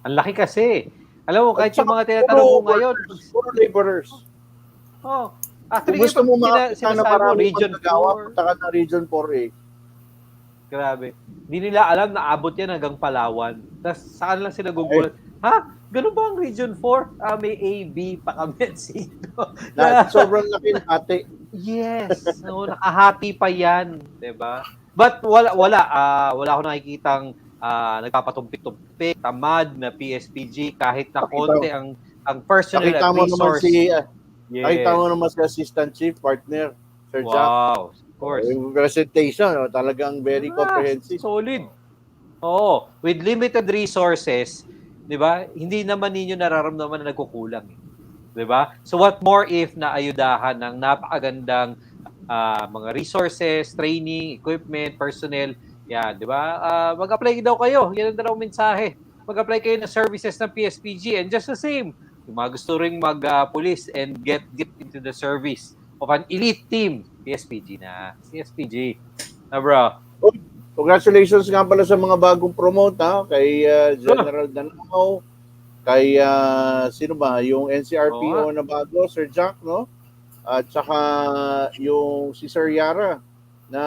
Ang laki kasi. Alam mo, At kahit yung saka mga tinatanong mo ngayon, puro laborers. oh, Kung actually, gusto mo ngayon, makakita na sinasabi mo, maraming Region manggagawa, 4. punta ka ng Region 4A. Grabe. Hindi nila alam na abot yan hanggang Palawan. Tapos saan lang sila gugulat. Ha? Ganun ba ang Region 4? May A, B pa kami at C. Sobrang laki ng ate. Yes. No, nakahati pa yan. Diba? But wala akong nakikitang nagpapatumpik-tumpik, tamad na PSPG kahit na konti ang personal Nakita at mo naman resource. nakita mo naman si Assistant Chief Partner, Sir Jack. Wow, of course. Yung presentation, talagang very comprehensive. Solid. Oo, with limited resources, 'di ba? Hindi naman ninyo nararamdaman na nagkukulang, 'di ba? So what more if naayudahan ng napakagandang mga resources, training, equipment, personnel, yan, 'di ba? Mag-apply daw kayo. Yan ang dalawang mensahe. Mag-apply kayo ng services ng PSPG and just the same, yung mga gusto ring mag-police and get into the service of an elite team, PSPG na. PSPG. Na bro. Congratulations nga pala sa mga bagong promote kay General Danao, kay sino ba, yung NCRPO na bago, Sir Jack, no? At saka yung si Sir Yara na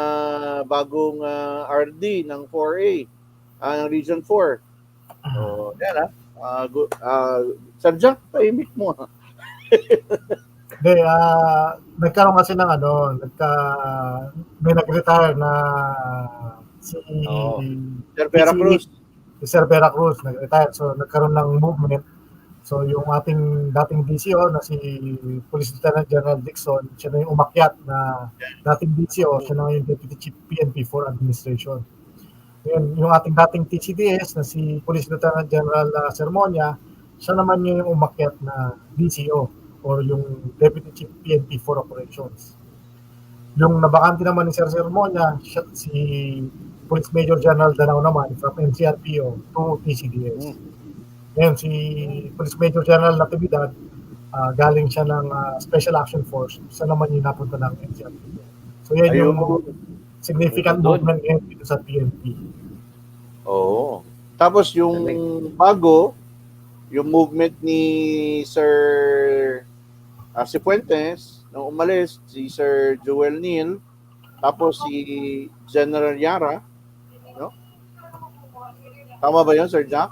bagong RD ng 4A, ng Region 4. So, yan Sir Jack, paimik mo Hindi, nagkaroon kasi ng may nag-retire na si Sir Vera Cruz. Si Sir Vera Cruz nag-retire. So, nagkaroon ng movement. So, yung ating dating DCO na si Police Lieutenant General Dixon, siya na yung umakyat na dating DCO, siya na yung Deputy Chief PNP for Administration. Yung ating dating TCDS na si Police Lieutenant General Sermonia, siya naman yung umakyat na DCO or yung Deputy Chief PNP for Operations. Yung nabakante naman ni Sir Sermonia, si Police Major General Danao naman from NCRPO to TCDS. Ngayon, si Police Major General Natividad, galing siya ng Special Action Force, siya naman yung napunta ng NCRPO. So yan yung significant movement ngayon dito sa PNP. Oo. Tapos yung bago, yung movement ni Sir Cifuentes, nung umalis, si Sir Joel Neal, tapos si General Yara, no? Tama ba yun, Sir Jack?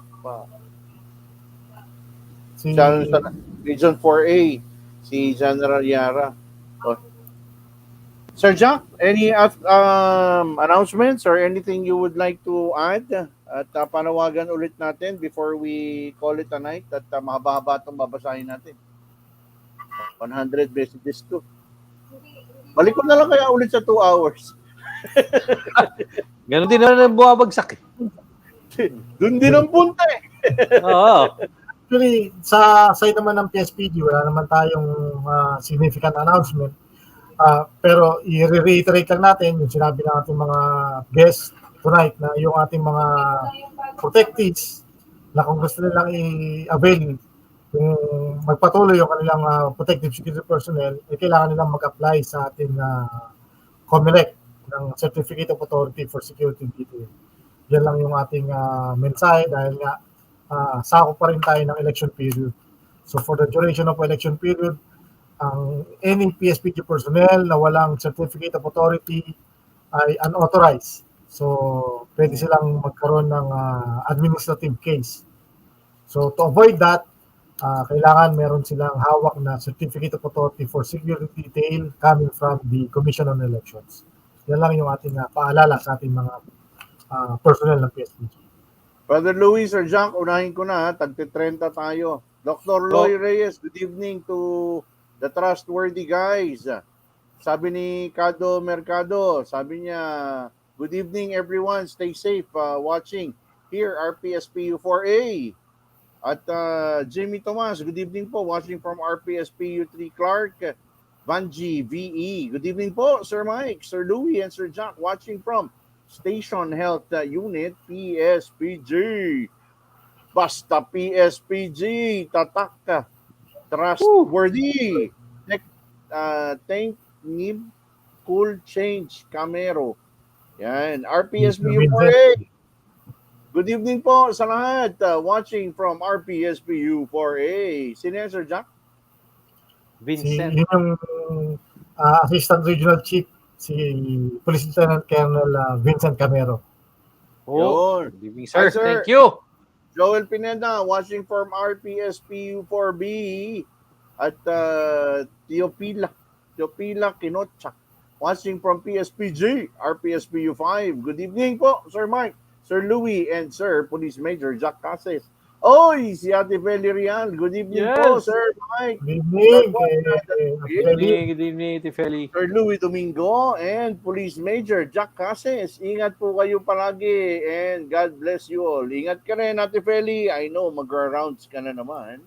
Sa Region 4A, si General Yara. Sir Jack, any announcements or anything you would like to add? At panawagan ulit natin before we call it a night at mahaba-haba itong babasahin natin. 100 messages to. Balik ko na lang kaya ulit sa 2 hours. Ganon din naman ang buwabagsak. Doon din ang punta eh. Oo. Actually, sa side naman ng PSPG, wala naman tayong significant announcement. Pero i-reiterate lang natin yung sinabi ng ating mga guests tonight na yung ating mga protectees na kung gusto nilang i-avail yung magpatuloy yung kanilang protective security personnel, kailangan nilang mag-apply sa ating COMELEC ng Certificate of Authority for Security Detail. Yan lang yung ating mensahe dahil nga sakop pa rin tayo ng election period. So for the duration of election period, any PSPG personnel na walang Certificate of Authority ay unauthorized. So pwede silang magkaroon ng administrative case. So to avoid that, kailangan meron silang hawak na Certificate of Authority for Security Detail coming from the Commission on Elections. Yan lang yung ating paalala sa ating mga personnel ng PSPG. Brother Luis or Jack, unahin ko na, tagti-30 tayo. Dr. Loy Reyes, good evening to the Trustworthy guys. Sabi ni Cado Mercado, sabi niya, Good evening, everyone. Stay safe watching here, RPSPU4A. At Jimmy Tomas, good evening po, watching from RPSPU3 Clark. Vanji VE, good evening po, Sir Mike, Sir Louie, and Sir Jack, watching from Station Health Unit, PSPG. Basta PSPG, tatak, trustworthy. Thank Nib, cool change, Camero. Yan, RPSPU4A. Good evening po sa lahat. Watching from RPSPU4A. Sino yan, Sir Jack? Vincent. Yun yung Assistant Regional Chief, si Police Lieutenant Colonel Vincent Camero. Yun. Good evening, sir. Hi, sir. Thank you. Joel Pineda, watching from RPSPU4B. At Teopila Kinotchak, watching from PSPG, RPSPU5. Good evening po, Sir Mike, Sir Louie, and Sir Police Major Jack Cases. Oy, si Ate Feli Rial. Good evening po, Sir Mike. Good evening. Good evening, Ate Feli. Sir Louie Domingo and Police Major Jack Cases. Ingat po kayo palagi and God bless you all. Ingat ka rin, Ate Feli. I know, magra-rounds ka na naman.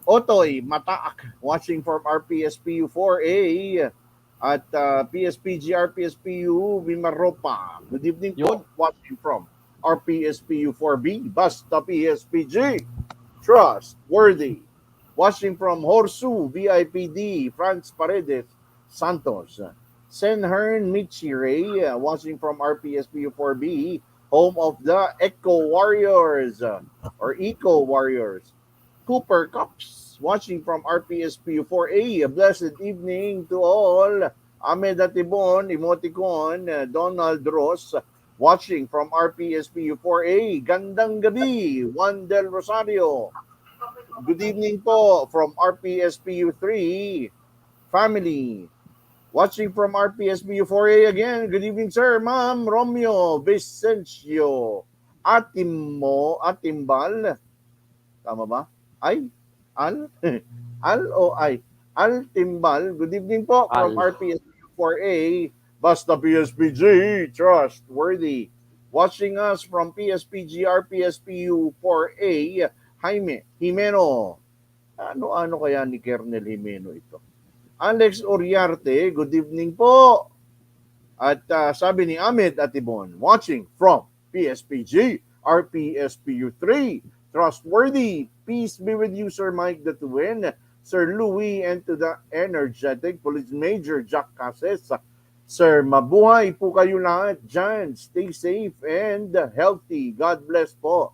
Otoy Mataak, watching from RPSPU4A at PSPG, RPSPU Vimaropa. Good evening po, watching from RPSPU4B, Basta PSPG, Trustworthy. Watching from Horsu, VIPD, Franz Paredes Santos. Senhern Michire, watching from RPSPU4B, home of the Eco Warriors, or Eco Warriors. Cooper Cups, watching from RPSPU4A. A blessed evening to all. Ahmed Atibon, Emoticon, Donald Ross, watching from RPSPU4A. Gandang gabi, Juan Del Rosario. Good evening po from RPSPU3 family. Watching from RPSPU4A again. Good evening, sir, ma'am. Romeo Vicencio. Atimbal. Tama ba? Ay? Al? Al o ay? Al Timbal. Good evening po from RPSPU4A. Basta PSPG. Trustworthy. Watching us from PSPG, RPSPU4A. Jaime Jimeno. Ano kaya ni Colonel Jimeno ito? Alex Oriarte, good evening po. At sabi ni Ahmed Atibon, watching from PSPG, RPSPU3, Trustworthy. Peace be with you, Sir Mike Datuin, Sir Louie, and to the energetic Police Major Jack Cases. Sir, mabuhay po kayo lahat dyan. Stay safe and healthy. God bless po.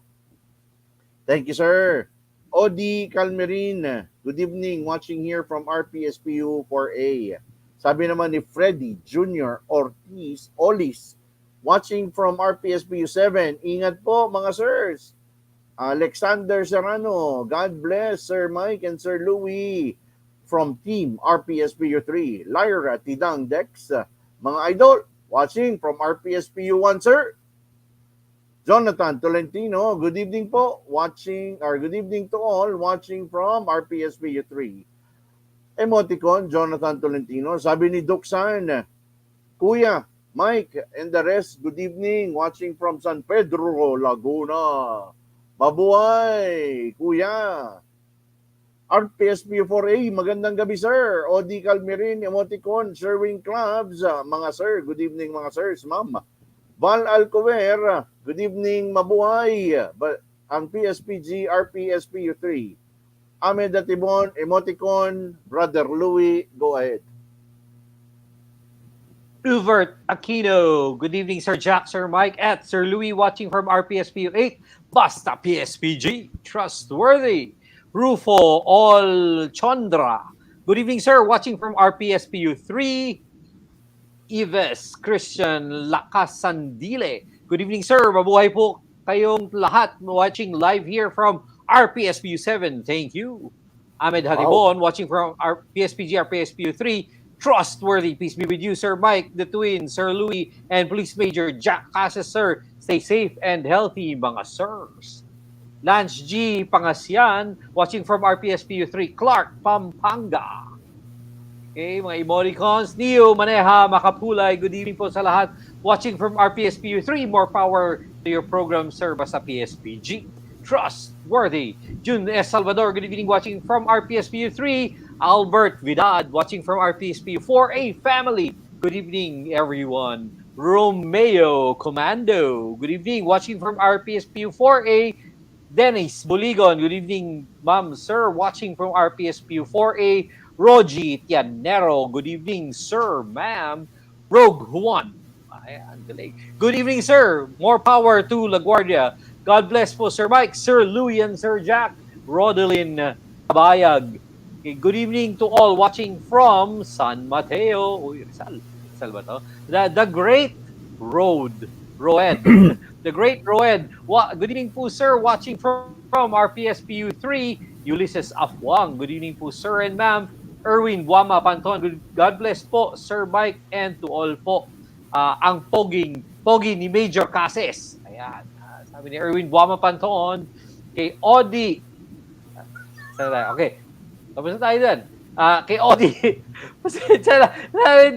Thank you, sir. Odi Calmerin, good evening, watching here from RPSPU4A. Sabi naman ni Freddy Jr. Ortiz Olis, watching from RPSPU7. Ingat po mga sirs. Alexander Serrano, God bless Sir Mike and Sir Louie from Team RPSPU3. Lyra Tidang Dex, mga idol, watching from RPSPU1, sir. Jonathan Tolentino, good evening po, good evening to all watching from RPSPU3. Emoticon, Jonathan Tolentino. Sabi ni Duxan, Kuya, Mike, and the rest, good evening, watching from San Pedro, Laguna. Mabuhay, Kuya. RPSPU4A, magandang gabi, sir. Odi Calmerin, Emoticon, Sherwin Clubs, mga sir, good evening mga sirs, ma'am. Val Alcover, good evening, mabuhay. Ang PSPG, RPSPU3. Ahmed Atibon, Emoticon, Brother Louie, go ahead. Uvert Aquino, good evening, Sir Jack, Sir Mike, at Sir Louie, watching from RPSPU8. Basta PSPG, Trustworthy. Rufo Olchondra, good evening, sir, watching from RPSPU3. Ives Christian Lacasandile, good evening, sir. Mabuhay po kayong lahat watching live here from RPSPU7. Thank you. Ahmed Hatibon, watching from PSPG, RPSPU3. Trustworthy. Peace be with you, Sir Mike, the twin, Sir Louie, and Police Major Jack Casas, sir. Stay safe and healthy, mga sirs. Lance G. Pangasian, watching from RPSPU3, Clark, Pampanga. Okay, mga emoticons. Neo Maneha Makapulay, good evening po sa lahat. watching from RPSPU 3. More power to your program, sir. Basta Pspg. Trustworthy. June S. Salvador, good evening, watching from RPSPU 3. Albert Vidad, watching from RPSPU 4A family. Good evening, everyone. Romeo Commando, good evening, watching from RPSPU 4A. Dennis Boligon, good evening, ma'am, sir, watching from RPSPU 4A. Rogie Tianero, good evening, sir, ma'am. Rogue Juan, ayan, galing. Good evening, sir. More power to LaGuardia. God bless po, Sir Mike, Sir Louie, and Sir Jack. Rodelyn Kabayag. Okay, good evening to all watching from San Mateo. Uy, Rizal. Rizal ba to? The Great Roed. The Great Roed. Good evening po, sir. Watching from RPSPU 3, Ulysses Afwang. Good evening po, sir and ma'am. Erwin Buama Panton. God bless po, Sir Mike, and to all po. Ang pogi ni Major Cases. Ayan. Sabi ni Erwin Buama Panton. Kay Odi. Okay. Tapos na tayo dyan. Kay Odi. Pasensya na.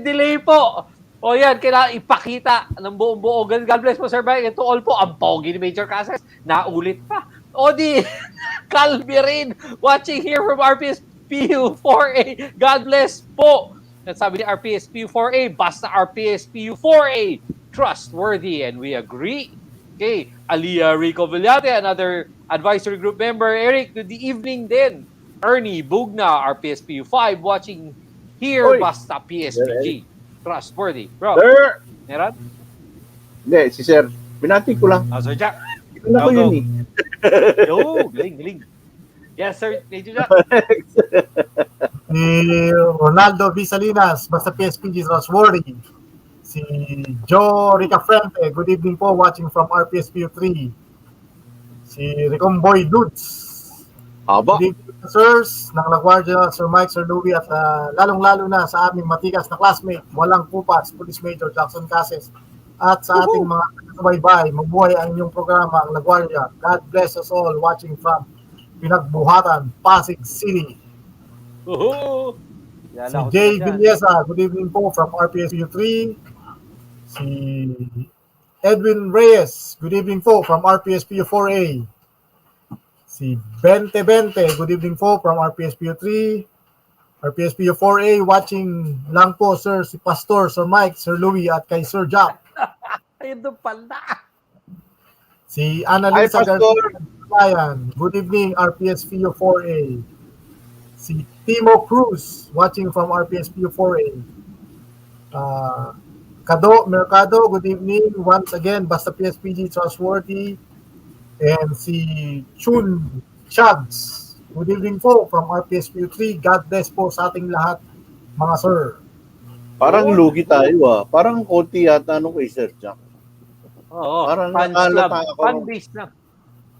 Delay po. O yan, kailangan ipakita ng buong-buo. God bless po, Sir Mike. Ito all po, ang pogi ni Major Casas. Naulit pa. Odi Calverin, watching here from RPSPU 4A. God bless po. At sabi ni RPSPU 4A, basta RPSPU 4A. Trustworthy, and we agree. Okay, Alia Rico Villate, another advisory group member. Eric, good evening din. Ernie Bugna, RPSPU 5, watching here, basta PSPG. Trustworthy. Bro, Sir! meron? Hindi, si Sir. Binati ko lang. Sir Jack. Yun ako yun eh. Yo, galing. Yes, Sir. Major Jack. Si Ronaldo V. Salinas, basta PSPG Trustworthy. Si Joe Ricafrente, good evening po, watching from RPSPU 3. Si Ricomboy Dudes. Haba. Good evening, sirs, ng LaGuardia, Sir Mike, Sir Louie, at lalong-lalo na sa aming matikas na classmate, walang pupas, Police Major Jackson Cases, at sa ating mga subaybay, mabuhay ang inyong programa, ang LaGuardia. God bless us all, watching from Pinagbuhatan, Pasig City. Si Jay Villesa, good evening po from RPSU 3. Si Edwin Reyes, good evening po from RPSPU 4A. Si Bente, good evening po from RPSPU 3. RPSPU 4A, watching lang po, sir, si Pastor, Sir Mike, Sir Louie, at kay Sir Jack. Ayun doon pala. Si Annalisa Garcia, good evening, RPSPU 4A. Si Timo Cruz, watching from RPSPU 4A. Kado Mercado, good evening, once again, basta PSPG Trustworthy. And si Chun Chags, good evening po from RPSPU 3. God bless po sa ating lahat, mga sir. Parang lugi tayo Parang konti yata nung kay Sir Jack. Oo, parang fans club. Fan-base lang.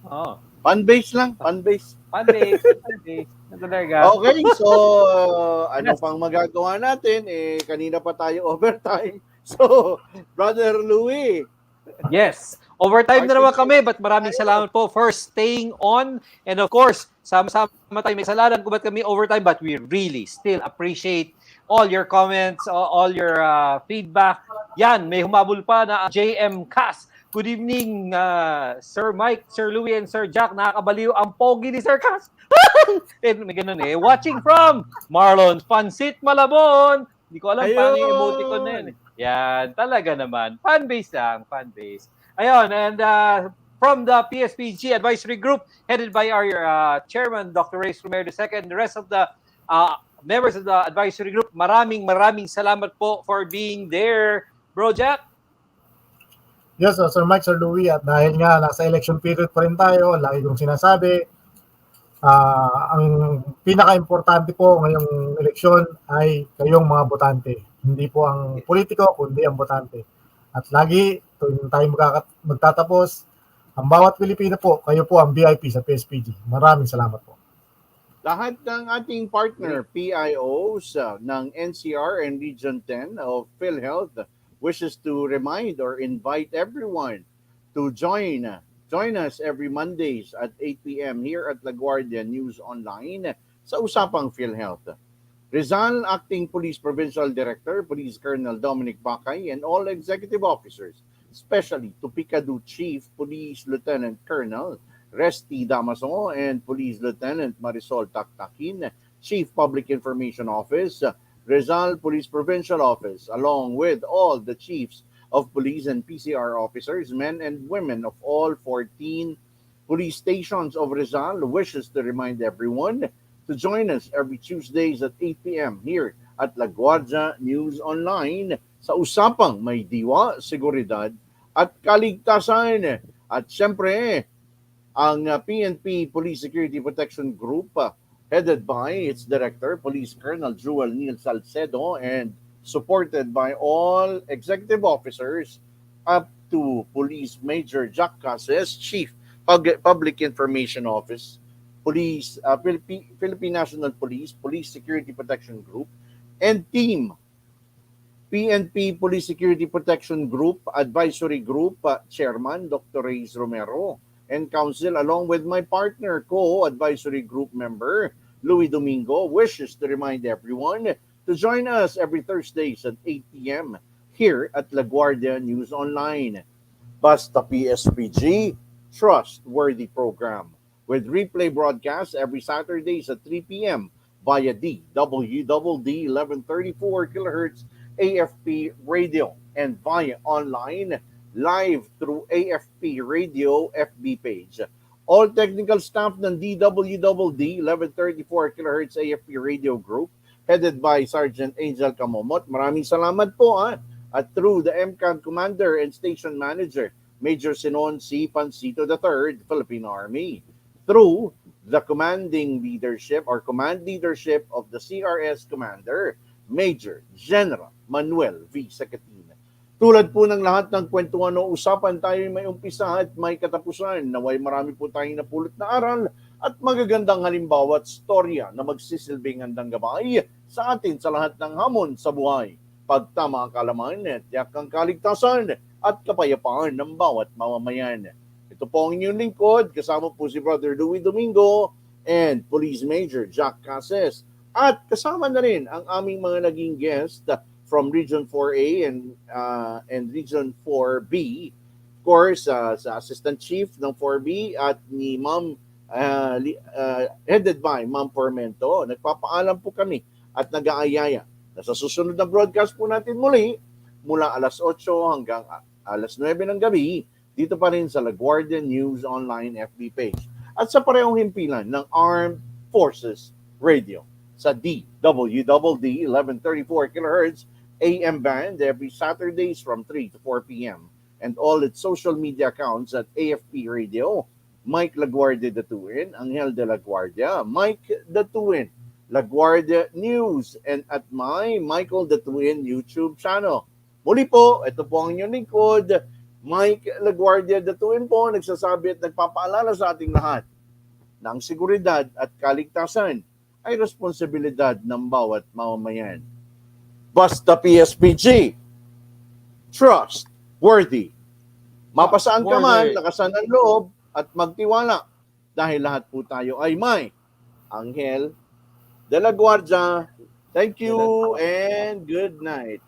Oo. Fan-base lang, fan-base. Fan-base. Okay, so ano pang magagawa natin? Kanina pa tayo overtime. So, Brother Louie. Yes. Overtime na naman kami, but maraming salamat po for staying on. And of course, sama-sama tayo may salanan kung ba't kami overtime, but we really still appreciate all your comments, all your feedback. Yan, may humabol pa na JM Cass. Good evening, Sir Mike, Sir Louie, and Sir Jack. Nakakabaliw ang pogi ni Sir Cass. May ganun Watching from Marlon Pansit Malabon. Hindi ko alam paano yung emoticon na yun. Yan, talaga naman. Fan-base lang, fan-base. Ayun, and from the PSPG Advisory Group, headed by our chairman, Dr. Reyes Romero II, and the rest of the members of the advisory group, maraming salamat po for being there. Bro Jack? Yes, Sir Mike, Sir Louie, at dahil nga nasa election period pa rin tayo, lagi kong sinasabi, ang pinaka-importante po ngayong eleksyon ay kayong mga botante. Hindi po ang politiko, kundi ang botante. At lagi, tuwing tayo magtatapos, ang bawat Pilipino po, kayo po ang VIP sa PSPG. Maraming salamat po. Lahat ng ating partner PIOs ng NCR and Region 10 of PhilHealth wishes to remind or invite everyone to join us every Mondays at 8 p.m. here at LaGuardia News Online sa Usapang PhilHealth. Rizal Acting Police Provincial Director, Police Colonel Dominic Bacay, and all executive officers, especially to Picadu Chief Police Lieutenant Colonel Resty Damaso and Police Lieutenant Marisol Taktakin, Chief Public Information Office, Rizal Police Provincial Office, along with all the chiefs of police and PCR officers, men and women of all 14 police stations of Rizal, wishes to remind everyone to join us every Tuesdays at 8 p.m. here at La Guardia News Online sa usapang may diwa, seguridad at kaligtasan. At syempre, ang PNP Police Security Protection Group, headed by its director, Police Colonel Jewel Neil Salcedo, and supported by all executive officers up to Police Major Jack Cases, Chief Public Information Office, Police, Philippine National Police, Police Security Protection Group, and Team PNP Police Security Protection Group Advisory Group Chairman Dr. Reyes Romero, and Council, along with my partner, co-advisory group member Louis Domingo, wishes to remind everyone to join us every Thursdays at 8 p.m. here at La Guardia News Online. Basta Pspg, Trustworthy program, with replay broadcasts every Saturdays at 3 p.m. via DWDD 1134 kHz AFP radio and via online live through AFP radio FB page. All technical staff ng DWDD 1134 kHz AFP radio group headed by Sergeant Anghel Camomot. Maraming salamat po at through the MCAD Commander and Station Manager Major Sinon C. Pancito III, Philippine Army. Through the commanding leadership or command leadership of the CRS Commander, Major General Manuel V. Sacatina. Tulad po ng lahat ng kwentuhan o usapan, tayo may umpisa at may katapusan. Naway marami po tayong napulot na aral at magagandang halimbawa at storya na magsisilbing handang gabay sa atin sa lahat ng hamon sa buhay. Pagtama ang kalaman, tiyak ang kaligtasan at kapayapaan ng bawat mamamayan. Ito po ang inyong lingkod, kasama po si Brother Louis Domingo and Police Major Jack Cases. At kasama na rin ang aming mga naging guest from Region 4A and Region 4B. Of course, sa Assistant Chief ng 4B at ni Ma'am, headed by Ma'am Formento. Nagpapaalam po kami at nag-aayaya na sa susunod na broadcast po natin muli mula alas 8 hanggang alas 9 ng gabi dito pa rin sa La Guardia News Online FB page at sa parehong himpilan ng Armed Forces Radio sa DWDD 1134 kHz AM band every Saturdays from 3 to 4 p.m. and all its social media accounts at AFP Radio, Mike LaGuardia Datuin, Anghel de la Guardia, Mike Datuin, LaGuardia News, and at my Michael Datuin YouTube channel. Muli po, ito po ang inyong lingkod, Mike LaGuardia Datuin po, nagsasabi at nagpapaalala sa ating lahat na ang seguridad at kaligtasan ay responsibilidad ng bawat mamamayan. Basta Pspg, Trustworthy. Mapasaan ka man, lakasan ang loob at magtiwala dahil lahat po tayo ay may Anghel de la Guardia. Thank you and good night.